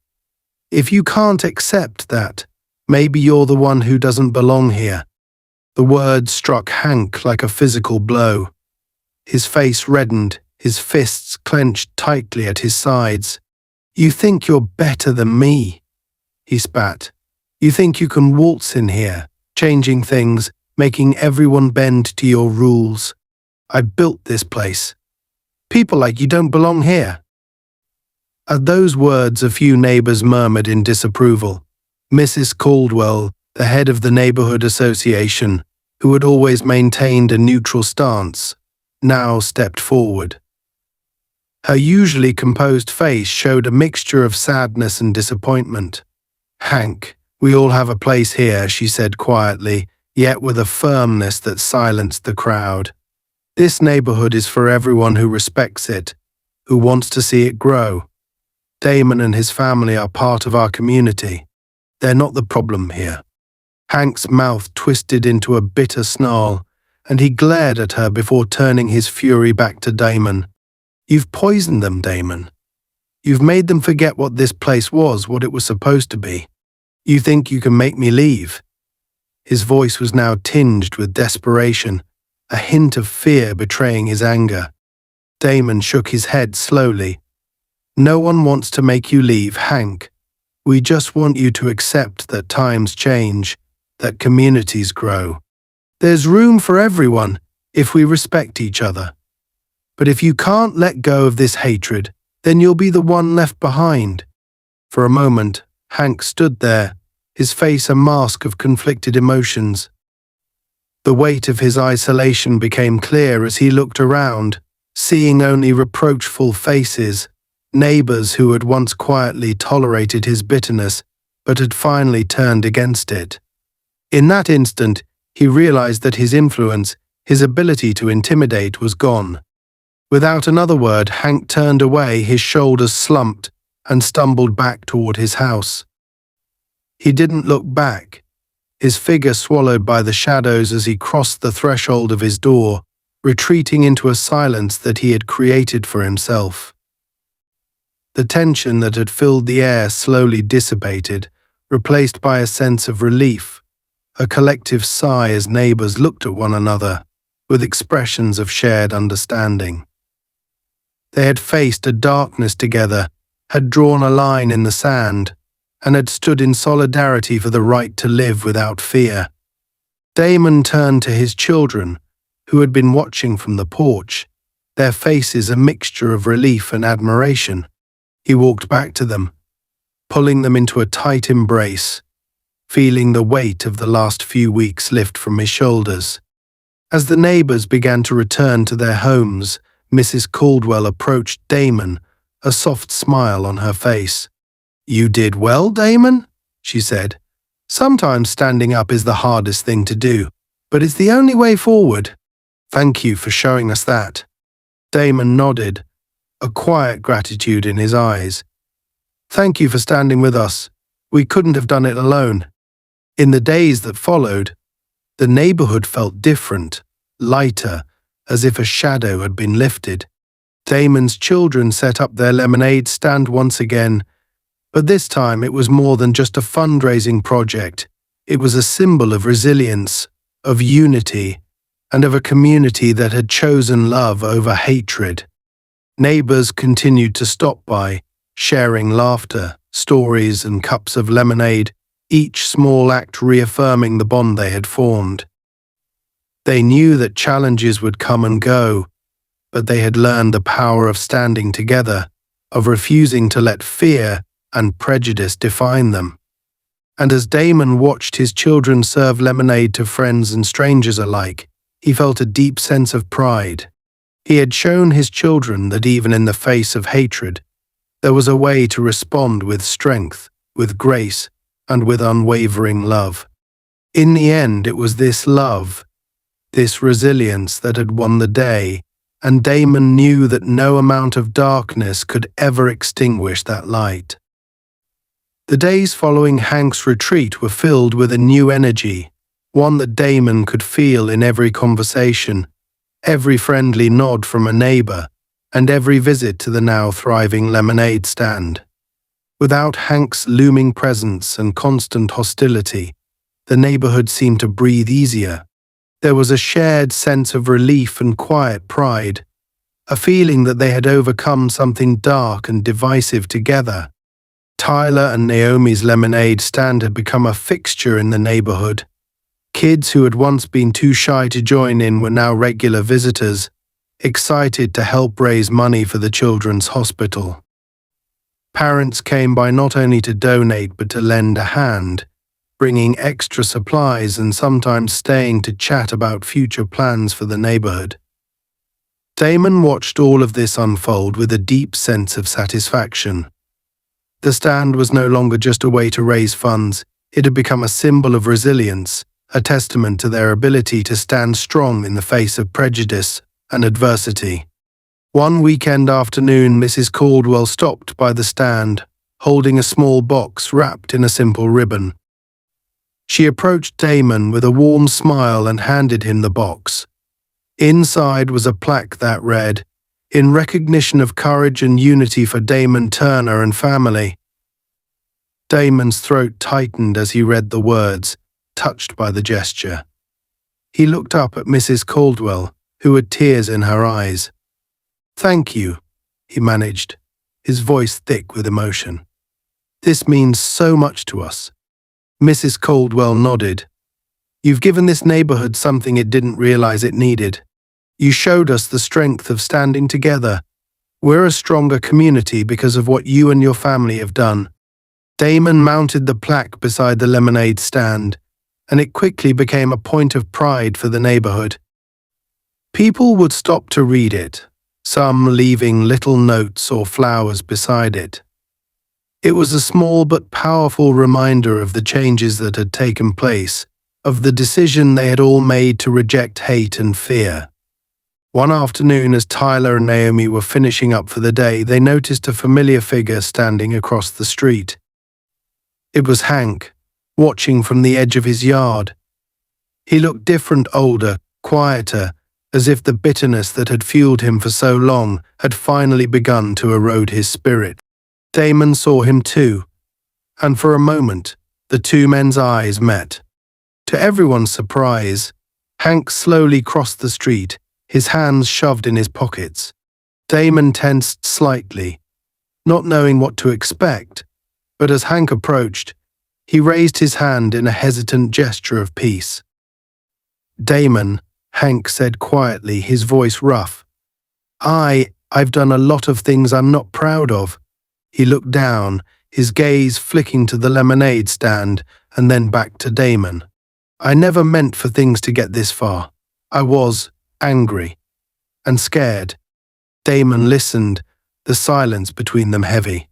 If you can't accept that, maybe you're the one who doesn't belong here. The word struck Hank like a physical blow. His face reddened, his fists clenched tightly at his sides. You think you're better than me, he spat. You think you can waltz in here, changing things, making everyone bend to your rules. I built this place. People like you don't belong here. At those words, a few neighbors murmured in disapproval. Mrs. Caldwell, the head of the neighborhood association, who had always maintained a neutral stance, now stepped forward. Her usually composed face showed a mixture of sadness and disappointment. Hank, we all have a place here, she said quietly, yet with a firmness that silenced the crowd. This neighborhood is for everyone who respects it, who wants to see it grow. Damon and his family are part of our community. They're not the problem here. Hank's mouth twisted into a bitter snarl, and he glared at her before turning his fury back to Damon. You've poisoned them, Damon. You've made them forget what this place was, what it was supposed to be. You think you can make me leave? His voice was now tinged with desperation, a hint of fear betraying his anger. Damon shook his head slowly. No one wants to make you leave, Hank. We just want you to accept that times change, that communities grow. There's room for everyone if we respect each other. But if you can't let go of this hatred, then you'll be the one left behind. For a moment, Hank stood there, his face a mask of conflicted emotions. The weight of his isolation became clear as he looked around, seeing only reproachful faces, neighbors who had once quietly tolerated his bitterness, but had finally turned against it. In that instant, he realized that his influence, his ability to intimidate, was gone. Without another word, Hank turned away, his shoulders slumped, and stumbled back toward his house. He didn't look back, his figure swallowed by the shadows as he crossed the threshold of his door, retreating into a silence that he had created for himself. The tension that had filled the air slowly dissipated, replaced by a sense of relief, a collective sigh as neighbors looked at one another, with expressions of shared understanding. They had faced a darkness together, had drawn a line in the sand, and had stood in solidarity for the right to live without fear. Damon turned to his children, who had been watching from the porch, their faces a mixture of relief and admiration. He walked back to them, pulling them into a tight embrace, feeling the weight of the last few weeks lift from his shoulders. As the neighbors began to return to their homes, Mrs. Caldwell approached Damon, a soft smile on her face. You did well, Damon, she said. Sometimes standing up is the hardest thing to do, but it's the only way forward. Thank you for showing us that. Damon nodded, a quiet gratitude in his eyes. "Thank you for standing with us. We couldn't have done it alone." In the days that followed, the neighborhood felt different, lighter, as if a shadow had been lifted. Damon's children set up their lemonade stand once again, but this time it was more than just a fundraising project. It was a symbol of resilience, of unity, and of a community that had chosen love over hatred. Neighbors continued to stop by, sharing laughter, stories, and cups of lemonade, each small act reaffirming the bond they had formed. They knew that challenges would come and go, but they had learned the power of standing together, of refusing to let fear and prejudice define them. And as Damon watched his children serve lemonade to friends and strangers alike, he felt a deep sense of pride. He had shown his children that even in the face of hatred, there was a way to respond with strength, with grace, and with unwavering love. In the end, it was this love, this resilience that had won the day, and Damon knew that no amount of darkness could ever extinguish that light. The days following Hank's retreat were filled with a new energy, one that Damon could feel in every conversation, every friendly nod from a neighbor, and every visit to the now thriving lemonade stand. Without Hank's looming presence and constant hostility, the neighborhood seemed to breathe easier. There was a shared sense of relief and quiet pride, a feeling that they had overcome something dark and divisive together. Tyler and Naomi's lemonade stand had become a fixture in the neighborhood. Kids who had once been too shy to join in were now regular visitors, excited to help raise money for the children's hospital. Parents came by not only to donate but to lend a hand, bringing extra supplies and sometimes staying to chat about future plans for the neighborhood. Damon watched all of this unfold with a deep sense of satisfaction. The stand was no longer just a way to raise funds, it had become a symbol of resilience, a testament to their ability to stand strong in the face of prejudice and adversity. One weekend afternoon, Mrs. Caldwell stopped by the stand, holding a small box wrapped in a simple ribbon. She approached Damon with a warm smile and handed him the box. Inside was a plaque that read, "In recognition of courage and unity for Damon Turner and family." Damon's throat tightened as he read the words, touched by the gesture. He looked up at Mrs. Caldwell, who had tears in her eyes. "Thank you," he managed, his voice thick with emotion. "This means so much to us." Mrs. Caldwell nodded. "You've given this neighborhood something it didn't realize it needed. You showed us the strength of standing together. We're a stronger community because of what you and your family have done." Damon mounted the plaque beside the lemonade stand, and it quickly became a point of pride for the neighborhood. People would stop to read it, some leaving little notes or flowers beside it. It was a small but powerful reminder of the changes that had taken place, of the decision they had all made to reject hate and fear. One afternoon, as Tyler and Naomi were finishing up for the day, they noticed a familiar figure standing across the street. It was Hank, watching from the edge of his yard. He looked different, older, quieter, as if the bitterness that had fueled him for so long had finally begun to erode his spirit. Damon saw him too, and for a moment, the two men's eyes met. To everyone's surprise, Hank slowly crossed the street, his hands shoved in his pockets. Damon tensed slightly, not knowing what to expect, but as Hank approached, he raised his hand in a hesitant gesture of peace. "Damon," Hank said quietly, his voice rough. I've done a lot of things I'm not proud of." He looked down, his gaze flicking to the lemonade stand and then back to Damon. "I never meant for things to get this far. I was angry and scared." Damon listened, the silence between them heavy.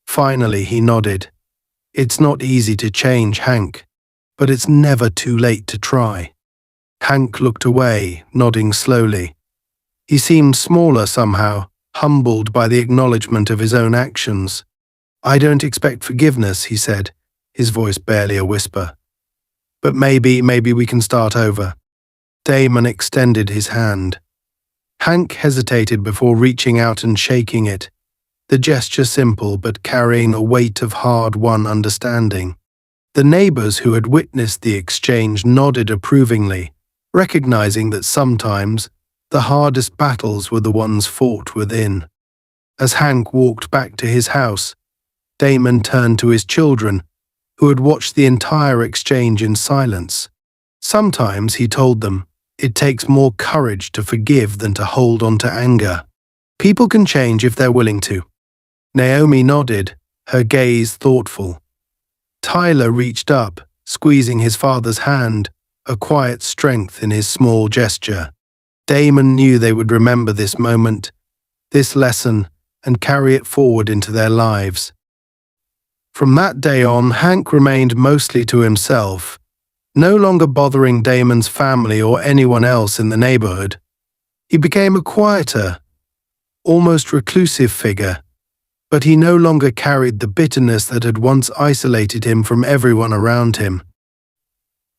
Finally, he nodded. "It's not easy to change, Hank, but it's never too late to try." Hank looked away, nodding slowly. He seemed smaller somehow, humbled by the acknowledgement of his own actions. "I don't expect forgiveness," he said, his voice barely a whisper. "But maybe we can start over." Damon extended his hand. Hank hesitated before reaching out and shaking it, the gesture simple but carrying a weight of hard-won understanding. The neighbors who had witnessed the exchange nodded approvingly, recognizing that sometimes the hardest battles were the ones fought within. As Hank walked back to his house, Damon turned to his children, who had watched the entire exchange in silence. Sometimes, he told them, it takes more courage to forgive than to hold on to anger. People can change if they're willing to. Naomi nodded, her gaze thoughtful. Tyler reached up, squeezing his father's hand, a quiet strength in his small gesture. Damon knew they would remember this moment, this lesson, and carry it forward into their lives. From that day on, Hank remained mostly to himself, no longer bothering Damon's family or anyone else in the neighborhood. He became a quieter, almost reclusive figure, but he no longer carried the bitterness that had once isolated him from everyone around him.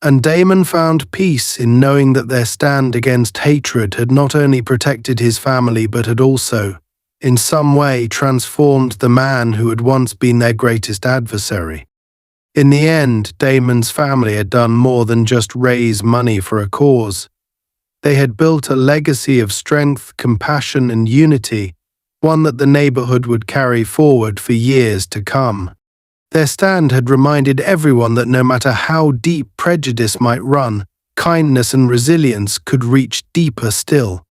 And Damon found peace in knowing that their stand against hatred had not only protected his family but had also, in some way, transformed the man who had once been their greatest adversary. In the end, Damon's family had done more than just raise money for a cause. They had built a legacy of strength, compassion, and unity, one that the neighborhood would carry forward for years to come. Their stand had reminded everyone that no matter how deep prejudice might run, kindness and resilience could reach deeper still.